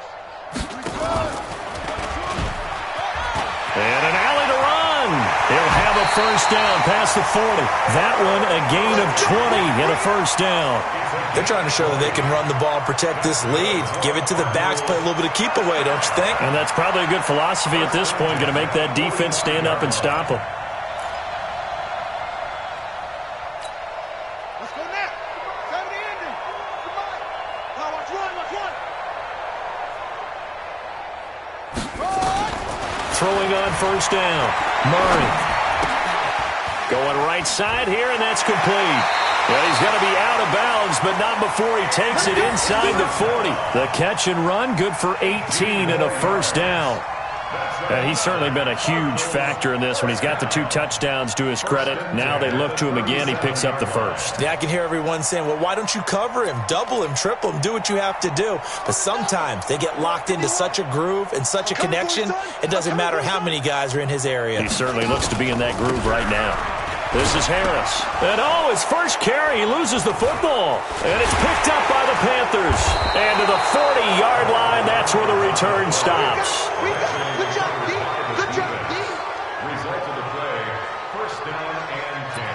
And an alley to run. He'll have a first down past the 40. That one a gain of 20 and a first down. They're trying to show that they can run the ball and protect this lead. Give it to the backs, play a little bit of keep away, don't you think? And that's probably a good philosophy at this point, going to make that defense stand up and stop them. Let's go now. Time to end it. Goodbye. Now watch one, watch one. Throwing on first down. Murray. Going right side here, and that's complete. Well, he's going to be out of bounds, but not before he takes it inside the 40. The catch and run, good for 18 and a first down. And he's certainly been a huge factor in this when he's got the 2 touchdowns to his credit. Now they look to him again. He picks up the first. Yeah, I can hear everyone saying, well, why don't you cover him, double him, triple him, do what you have to do. But sometimes they get locked into such a groove and such a connection, it doesn't matter how many guys are in his area. He certainly looks to be in that groove right now. This is Harris. And his first carry, he loses the football. And it's picked up by the Panthers. And to the 40-yard line, that's where the return stops. Good job, D. Good job, D. Result of the play, first down and 10.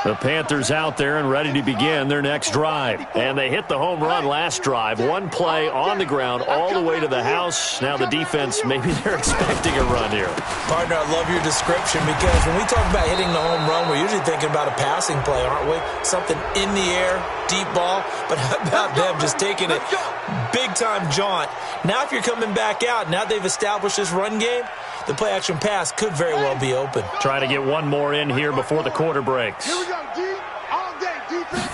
The Panthers out there and ready to begin their next drive. And they hit the home run last drive. 1 play on the ground all the way to the house. Now the defense, maybe they're expecting a run here. Partner, I love your description because when we talk about hitting the home run, we're usually thinking about a passing play, aren't we? Something in the air, deep ball. But how about them just taking it big-time jaunt? Now if you're coming back out, now they've established this run game, the play-action pass could very well be open. Trying to get one more in here before the quarter breaks. Here we go, D. All day, defense.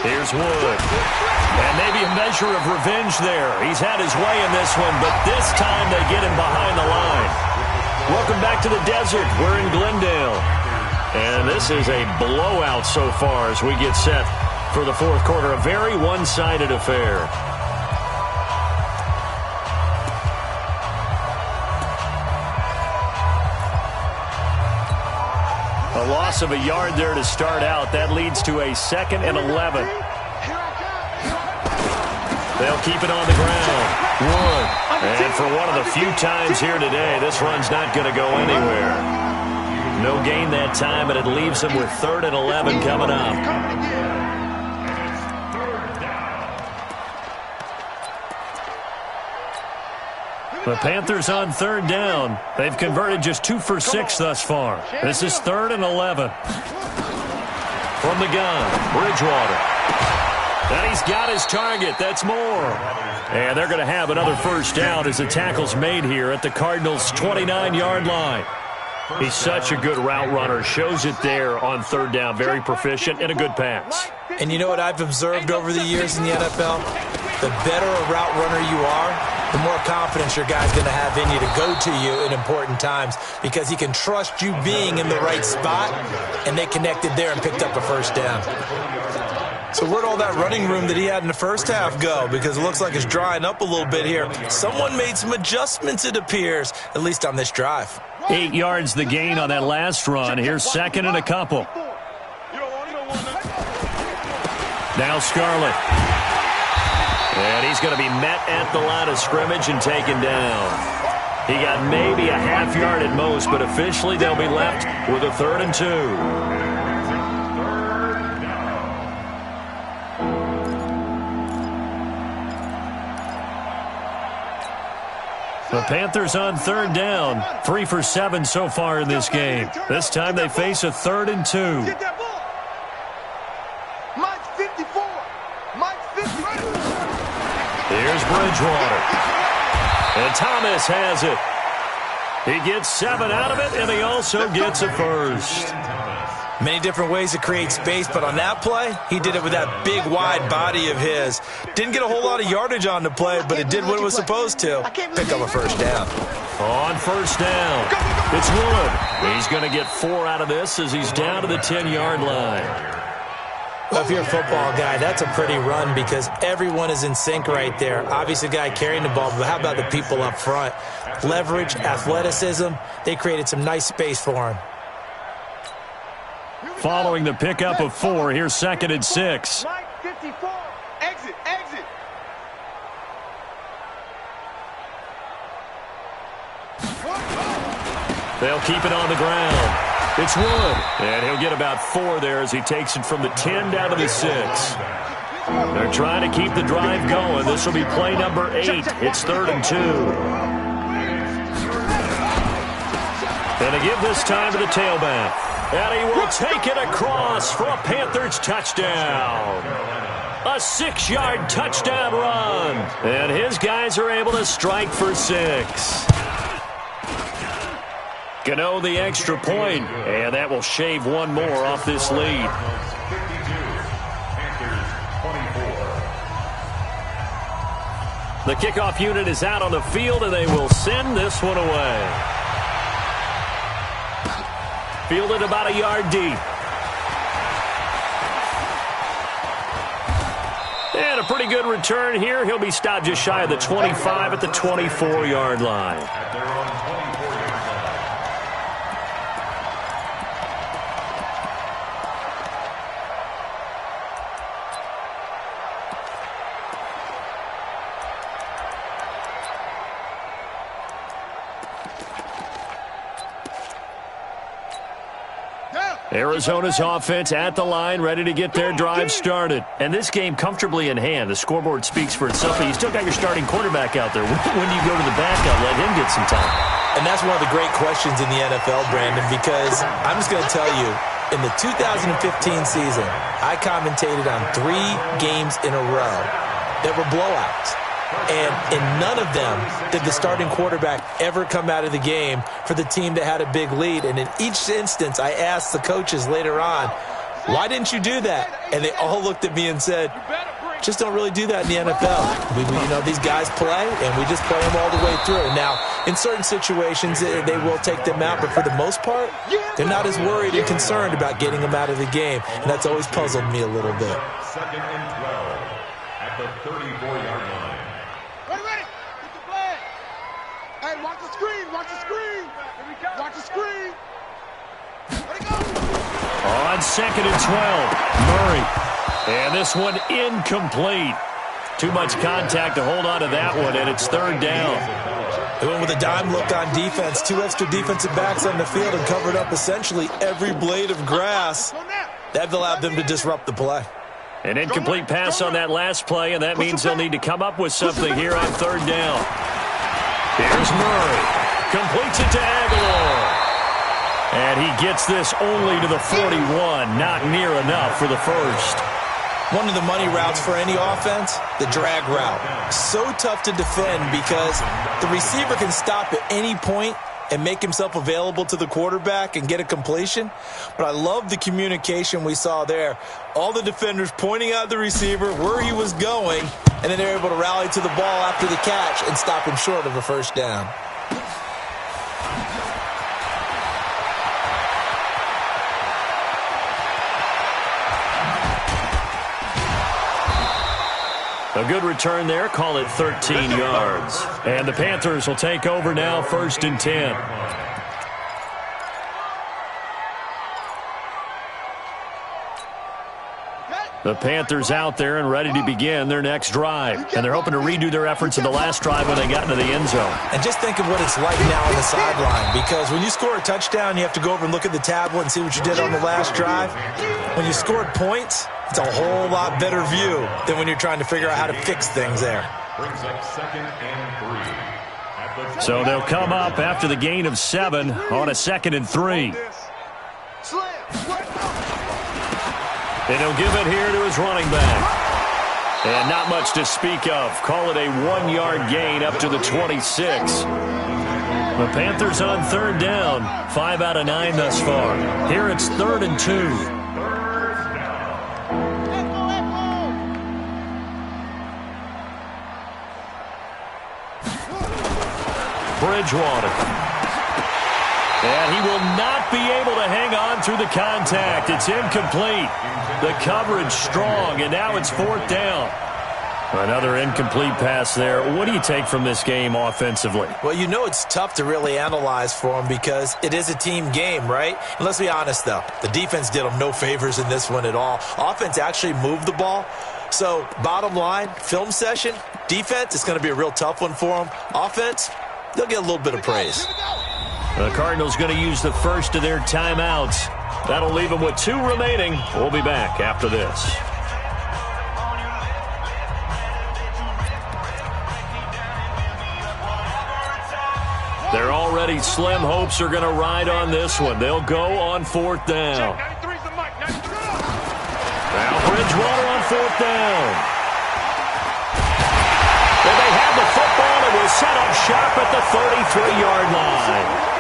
Here's Wood. And maybe a measure of revenge there. He's had his way in this one, but this time they get him behind the line. Welcome back to the desert. We're in Glendale. And this is a blowout so far as we get set for the fourth quarter. A very one-sided affair. A loss of a yard there to start out. That leads to a 2nd and 11. They'll keep it on the ground. Wood. And for one of the few times here today, this run's not going to go anywhere. No gain that time, and it leaves them with 3rd and 11 coming up. The Panthers on 3rd down. They've converted just 2 for 6 thus far. This is 3rd and 11. From the gun, Bridgewater. And he's got his target. That's more. And they're going to have another first down as the tackle's made here at the Cardinals' 29-yard line. He's such a good route runner. Shows it there on 3rd down. Very proficient and a good pass. And you know what I've observed over the years in the NFL? The better a route runner you are, the more confidence your guy's going to have in you to go to you in important times because he can trust you being in the right spot, and they connected there and picked up a first down. So where'd all that running room that he had in the first half go? Because it looks like it's drying up a little bit here. Someone made some adjustments, it appears, at least on this drive. 8 yards the gain on that last run. Here's 2nd and a couple. Now Scarlett. And he's going to be met at the line of scrimmage and taken down. He got maybe a half yard at most, but officially they'll be left with a 3rd and 2. The Panthers on 3rd down. 3 for 7 so far in this game. This time they face a 3rd and 2. Get that ball. Mike 54. Mike 54. Here's Bridgewater. And Thomas has it. He gets 7 out of it, and he also gets a first. Many different ways to create space, but on that play, he did it with that big, wide body of his. Didn't get a whole lot of yardage on the play, but it did what it was supposed to. Pick up a first down. On first down, it's Wood. He's going to get 4 out of this as he's down to the 10-yard line. Well, if you're a football guy, that's a pretty run because everyone is in sync right there. Obviously, the guy carrying the ball, but how about the people up front? Leverage, athleticism, they created some nice space for him. Following the pickup of 4, here's 2nd and 6. Mike 54. Exit, exit. They'll keep it on the ground. It's Wood. And he'll get about 4 there as he takes it from the 10 down to the 6. They're trying to keep the drive going. This will be play number 8. It's 3rd and 2. And they give this time to the tailback. And he will take it across for a Panthers touchdown. A 6-yard touchdown run. And his guys are able to strike for 6. Gano the extra point, and that will shave 1 more off this lead. 52, Panthers 24. The kickoff unit is out on the field, and they will send this one away. Fielded about a yard deep. And a pretty good return here. He'll be stopped just shy of the 25 at the 24-yard line. At their own 24-yard line. Arizona's offense at the line, ready to get their drive started. And this game comfortably in hand. The scoreboard speaks for itself, but you still got your starting quarterback out there. When do you go to the backup, let him get some time? And that's one of the great questions in the NFL, Brandon, because I'm just going to tell you, in the 2015 season, I commentated on 3 games in a row that were blowouts. And in none of them did the starting quarterback ever come out of the game for the team that had a big lead. And in each instance, I asked the coaches later on, why didn't you do that? And they all looked at me and said, just don't really do that in the NFL. These guys play, and we just play them all the way through. Now, in certain situations, they will take them out, but for the most part, they're not as worried and concerned about getting them out of the game. And that's always puzzled me a little bit. 2nd and 12 at the 34-yard line. Ready. Get the flag. Hey, watch the screen. Watch the screen. Watch the screen. Let it go. On 2nd and 12, Murray. And this one incomplete. Too much contact to hold on to that one, and it's 3rd down. They went with a dime look on defense. 2 extra defensive backs on the field and covered up essentially every blade of grass. That allowed them to disrupt the play. An incomplete pass on that last play, and that means they'll need to come up with something here on 3rd down. Here's Murray. Completes it to Aguilar. And he gets this only to the 41. Not near enough for the first. One of the money routes for any offense, the drag route. So tough to defend because the receiver can stop at any point and make himself available to the quarterback and get a completion. But I love the communication we saw there. All the defenders pointing out the receiver, where he was going, and then they're able to rally to the ball after the catch and stop him short of a first down. A good return there. Call it 13 yards. And the Panthers will take over now, 1st and 10. The Panthers out there and ready to begin their next drive. And they're hoping to redo their efforts in the last drive when they got into the end zone. And just think of what it's like now on the sideline, because when you score a touchdown, you have to go over and look at the tablet and see what you did on the last drive. When you scored points, it's a whole lot better view than when you're trying to figure out how to fix things there. Brings up 2nd and 3. So they'll come up after the gain of 7 on a 2nd and 3. And he'll give it here to his running back. And not much to speak of. Call it a 1-yard gain up to the 26. The Panthers on 3rd down. 5 out of 9 thus far. Here it's 3rd and 2. Bridgewater. And he will not be able to hang on through the contact. It's incomplete. The coverage strong, and now it's 4th down. Another incomplete pass there. What do you take from this game offensively? Well, it's tough to really analyze for them because it is a team game, right? And let's be honest, though. The defense did them no favors in this one at all. Offense actually moved the ball. So, bottom line, film session, defense, it's going to be a real tough one for them. Offense, they'll get a little bit of praise. The Cardinals going to use the first of their timeouts. That'll leave them with 2 remaining. We'll be back after this. They're already slim hopes are going to ride on this one. They'll go on 4th down. Now Bridgewater on 4th down. And they have the football and will set up shop at the 33-yard line.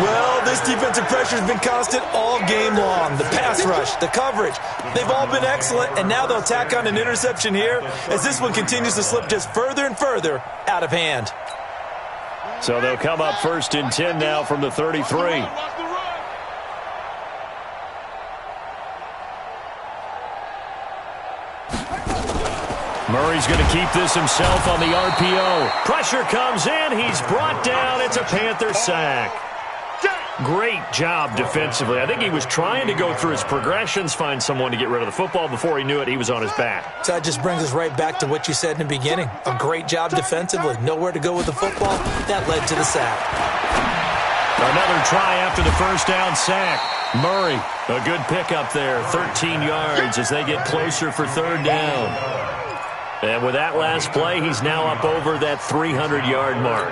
Well, this defensive pressure has been constant all game long. The pass rush, the coverage, they've all been excellent, and now they'll tack on an interception here as this one continues to slip just further and further out of hand. So they'll come up 1st and 10 now from the 33. Murray's going to keep this himself on the RPO. Pressure comes in. He's brought down. It's a Panther sack. Great job defensively. I think he was trying to go through his progressions, find someone to get rid of the football. Before he knew it, he was on his back. So that just brings us right back to what you said in the beginning. A great job defensively. Nowhere to go with the football. That led to the sack. Another try after the first down sack. Murray, a good pickup there. 13 yards as they get closer for 3rd down. And with that last play, he's now up over that 300-yard mark.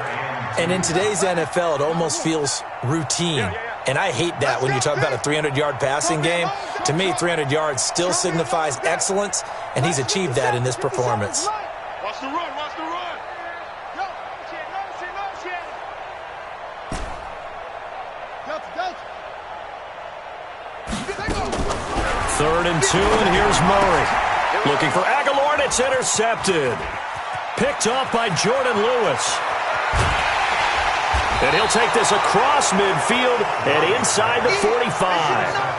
And in today's NFL, it almost feels routine. And I hate that when you talk about a 300-yard passing game. To me, 300 yards still signifies excellence, and he's achieved that in this performance. Watch the run, watch the run. Go, Third and 2, and here's Murray. Looking for Aguilar, and it's intercepted. Picked off by Jordan Lewis. And he'll take this across midfield and inside the 45.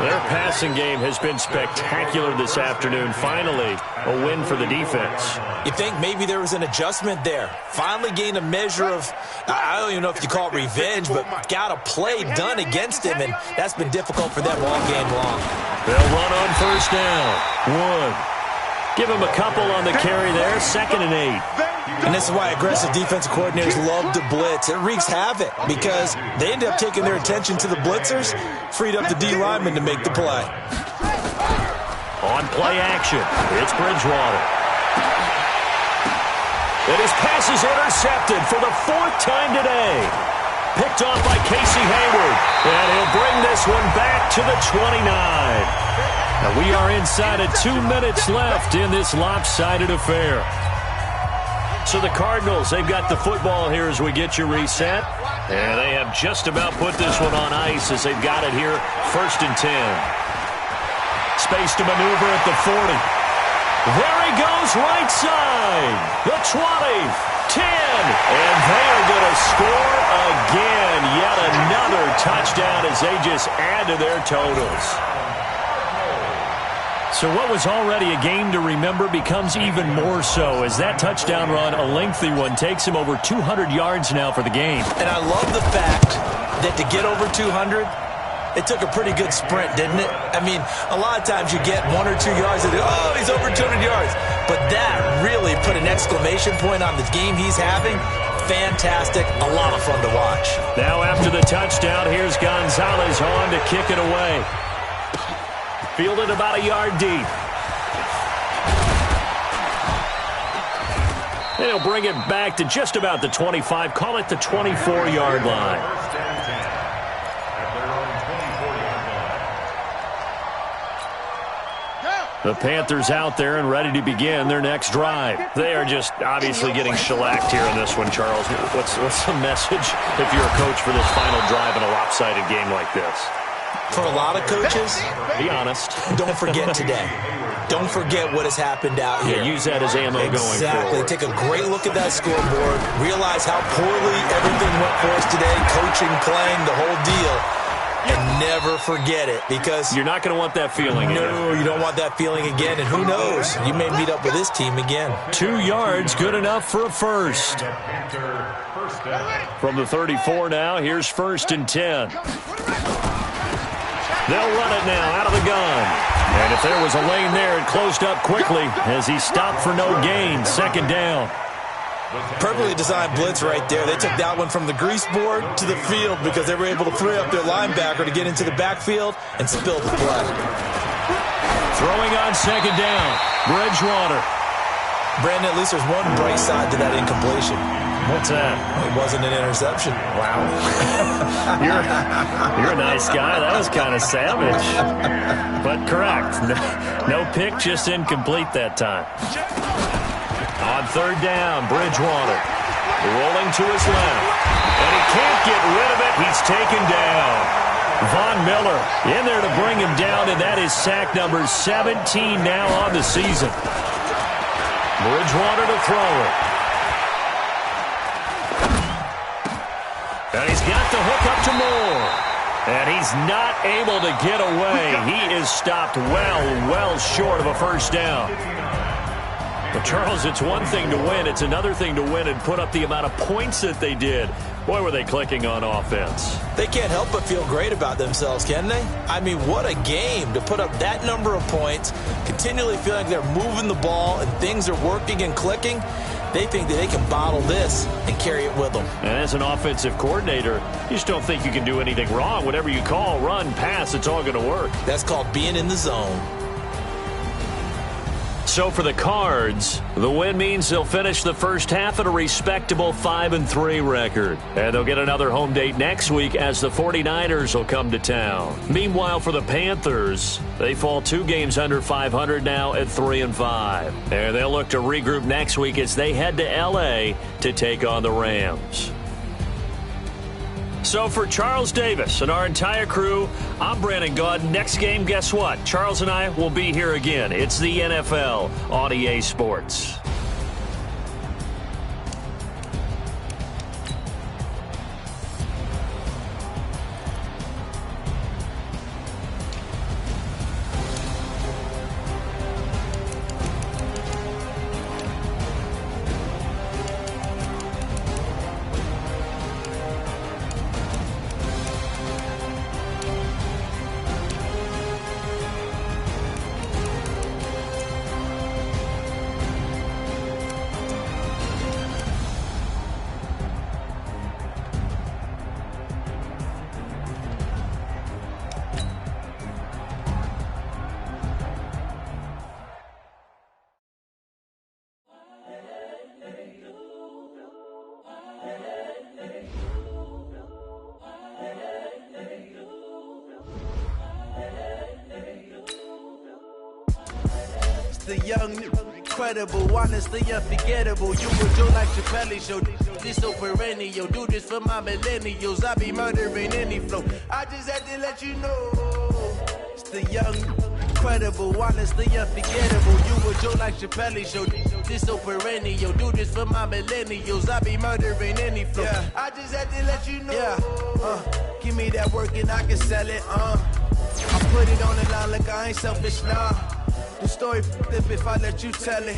Their passing game has been spectacular this afternoon. Finally, a win for the defense. You think maybe there was an adjustment there. Finally gained a measure of, I don't even know if you call it revenge, but got a play done against him, and that's been difficult for them all game long. They'll run on 1st down. Wood. Give him a couple on the carry there. 2nd and 8. And this is why aggressive defensive coordinators love to blitz. It wreaks havoc because they end up taking their attention to the blitzers, freed up the D lineman to make the play. On play action, it's Bridgewater. And his pass is intercepted for the 4th time today. Picked off by Casey Hayward. And he'll bring this one back to the 29. Now we are inside of 2 minutes left in this lopsided affair. So the Cardinals, they've got the football here as we get you reset. And they have just about put this one on ice as they've got it here, 1st and 10. Space to maneuver at the 40. There he goes, right side. The 20, 10, and they're going to score again. Yet another touchdown as they just add to their totals. So what was already a game to remember becomes even more so as that touchdown run, a lengthy one, takes him over 200 yards now for the game. And I love the fact that to get over 200, it took a pretty good sprint, didn't it? I mean, a lot of times you get 1 or 2 yards and oh, he's over 200 yards. But that really put an exclamation point on the game he's having. Fantastic. A lot of fun to watch. Now after the touchdown, here's Gonzalez on to kick it away. Fielded about a yard deep. And he'll bring it back to just about the 25. Call it the 24-yard line. The Panthers out there and ready to begin their next drive. They are just obviously getting shellacked here in this one, Charles. What's the message if you're a coach for this final drive in a lopsided game like this? For a lot of coaches, be honest. Don't forget today. Don't forget what has happened out here. Yeah, use that as ammo going forward. Exactly. Take a great look at that scoreboard. Realize how poorly everything went for us today. Coaching, playing, the whole deal. And never forget it because you're not going to want that feeling again. No, you don't want that feeling again. And who knows? You may meet up with this team again. 2 yards, good enough for a first. From the 34 now, here's 1st and 10. They'll run it now out of the gun. And if there was a lane there, it closed up quickly as he stopped for no gain. 2nd down. Perfectly designed blitz right there. They took that one from the grease board to the field because they were able to free up their linebacker to get into the backfield and spill the play. Throwing on 2nd down. Bridgewater. Brandon, at least there's one bright side to that incompletion. What's that? It wasn't an interception. Wow. You're a nice guy. That was kind of savage. But correct. No pick, just incomplete that time. On 3rd down, Bridgewater rolling to his left. And he can't get rid of it. He's taken down. Von Miller in there to bring him down, and that is sack number 17 now on the season. Bridgewater to throw it. And he's got the hook up to Moore. And he's not able to get away. He is stopped well short of a first down. But, Charles, it's one thing to win. It's another thing to win and put up the amount of points that they did. Boy, were they clicking on offense. They can't help but feel great about themselves, can they? I mean, what a game to put up that number of points, continually feeling like they're moving the ball and things are working and clicking. They think that they can bottle this and carry it with them. And as an offensive coordinator, you just don't think you can do anything wrong. Whatever you call, run, pass, it's all going to work. That's called being in the zone. So for the Cards, the win means they'll finish the first half at a respectable 5-3 record. And they'll get another home date next week as the 49ers will come to town. Meanwhile, for the Panthers, they fall 2 games under 500 now at 3-5. And they'll look to regroup next week as they head to L.A. to take on the Rams. So for Charles Davis and our entire crew, I'm Brandon Gaud. Next game, guess what? Charles and I will be here again. It's the NFL on EA Sports. The young, incredible, honestly unforgettable. You would do like Chappelle show. This so perennial. Do this for my millennials. I be murdering any flow. I just had to let you know. It's the young, incredible, honestly unforgettable. You would do like Chappelle show. This so perennial. Do this for my millennials. I be murdering any flow. Yeah. I just had to let you know. Yeah. Give me that work and I can sell it. I put it on the line like I ain't selfish, nah. The story f***ed if I let you tell it.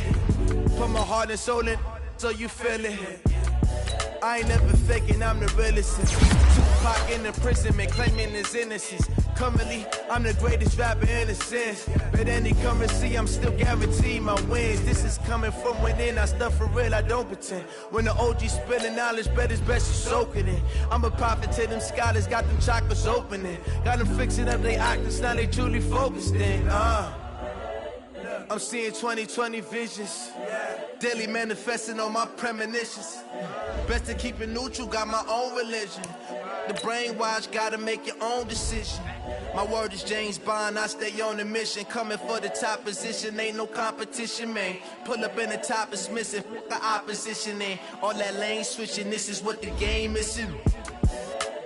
Put my heart and soul in so you feel it. I ain't never faking, I'm the realest. Tupac in imprisonment, claiming his innocence. Currently, I'm the greatest rapper in a sense. But any currency, I'm still guaranteed my wins. This is coming from within, I stuff for real, I don't pretend. When the OG spilling knowledge, bet it's best you soak it in. I'm a prophet to them scholars, got them chakras opening. Got them fixing up they octaves, now they truly focused in. I'm seeing 2020 visions. Daily manifesting on my premonitions. Best to keep it neutral, got my own religion. The brainwash, gotta make your own decision. My word is James Bond, I stay on the mission. Coming for the top position, ain't no competition, man. Pull up in the top is missing, the opposition in. All that lane switching, this is what the game is.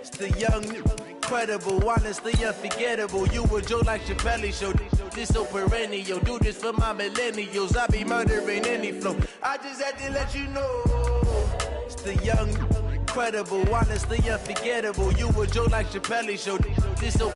It's the young, incredible, honestly unforgettable. You would joke like Chappelle show. This so perennial. Do this for my millennials. I be murdering any flow. I just had to let you know. It's the young, incredible, honestly unforgettable. You would joke like Chappelle show. This so